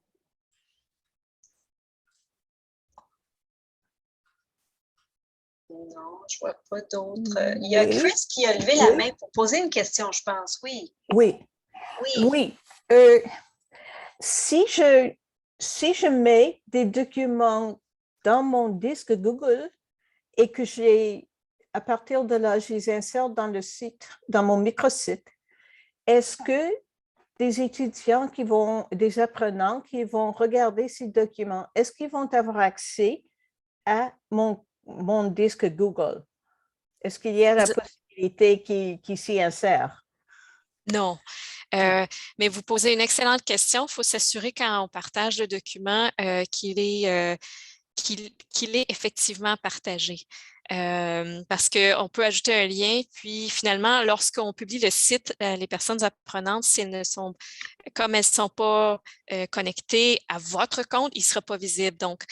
Non, je ne vois pas d'autres. Il y a Chris qui a levé la main pour poser une question, je pense. Oui. Si je mets des documents dans mon disque Google et que à partir de là, je les insère dans le site, dans mon microsite, est-ce que des étudiants des apprenants qui vont regarder ces documents, est-ce qu'ils vont avoir accès à mon disque Google? Est-ce qu'il y a la possibilité qui s'y insère? Non. Mais vous posez une excellente question. Il faut s'assurer quand on partage le document qu'il est effectivement partagé. Parce qu'on peut ajouter un lien, puis finalement, lorsqu'on publie le site, les personnes apprenantes, comme elles ne sont pas connectées à votre compte, il ne sera pas visible. Donc,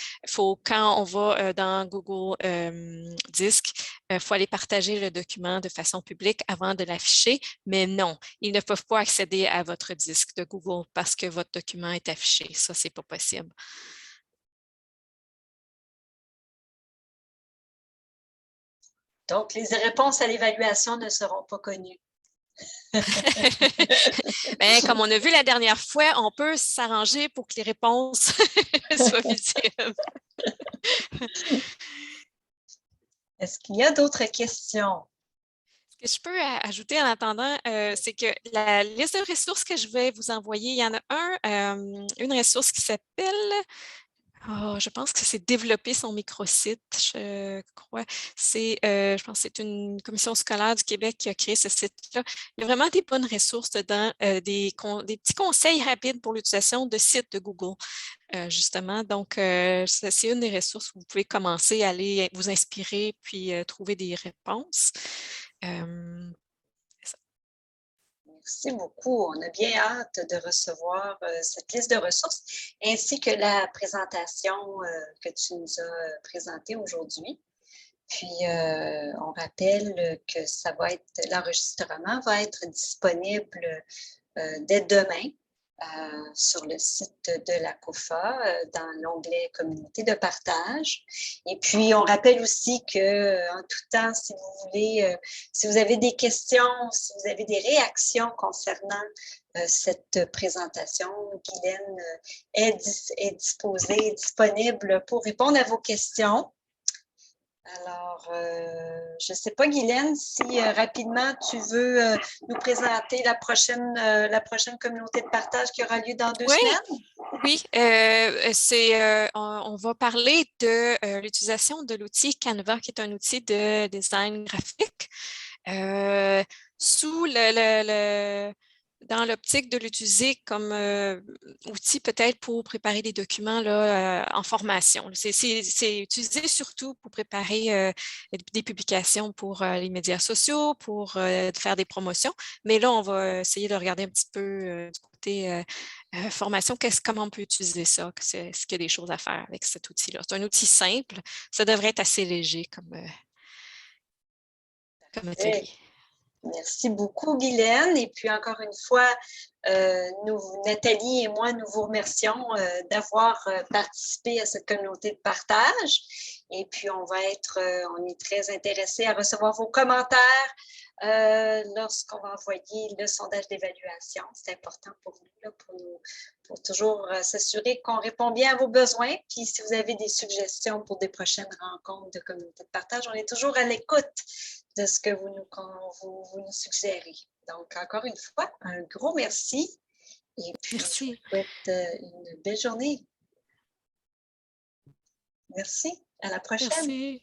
quand on va dans Google Disc, il faut aller partager le document de façon publique avant de l'afficher, mais non, ils ne peuvent pas accéder à votre disque de Google parce que votre document est affiché. Ça, ce n'est pas possible. Donc, les réponses à l'évaluation ne seront pas connues. Bien, comme on a vu la dernière fois, on peut s'arranger pour que les réponses soient visibles. Est-ce qu'il y a d'autres questions? Ce que je peux ajouter en attendant, c'est que la liste de ressources que je vais vous envoyer, il y en a une ressource qui s'appelle... je pense que c'est développer son microsite, je crois. Je pense que c'est une commission scolaire du Québec qui a créé ce site-là. Il y a vraiment des bonnes ressources dedans, des petits conseils rapides pour l'utilisation de sites de Google, justement. Donc, c'est une des ressources où vous pouvez commencer à aller vous inspirer puis trouver des réponses. Merci beaucoup. On a bien hâte de recevoir cette liste de ressources ainsi que la présentation que tu nous as présentée aujourd'hui. Puis, on rappelle que l'enregistrement va être disponible dès demain sur le site de la COFA dans l'onglet Communauté de partage. Et puis, on rappelle aussi qu'en tout temps, si vous voulez, si vous avez des questions, si vous avez des réactions concernant cette présentation, Guylaine est disponible pour répondre à vos questions. Alors, je ne sais pas, Guylaine, si rapidement tu veux nous présenter la prochaine communauté de partage qui aura lieu dans 2 semaines? Oui, on va parler de l'utilisation de l'outil Canva, qui est un outil de design graphique, dans l'optique de l'utiliser comme outil peut-être pour préparer des documents là, en formation. C'est utilisé surtout pour préparer des publications pour les médias sociaux, pour faire des promotions. Mais là, on va essayer de regarder un petit peu du côté formation, comment on peut utiliser ça? Est-ce qu'il y a des choses à faire avec cet outil-là? C'est un outil simple. Ça devrait être assez léger comme atelier. Merci beaucoup, Guylaine. Et puis, encore une fois, Nathalie et moi, nous vous remercions d'avoir participé à cette communauté de partage. Et puis, on est très intéressés à recevoir vos commentaires, lorsqu'on va envoyer le sondage d'évaluation. C'est important pour nous, là, pour toujours s'assurer qu'on répond bien à vos besoins. Puis si vous avez des suggestions pour des prochaines rencontres de communauté de partage, on est toujours à l'écoute de ce que vous nous suggérez. Donc, encore une fois, un gros merci. Et puis, Merci. je vous souhaite une belle journée. Merci. À la prochaine. Merci.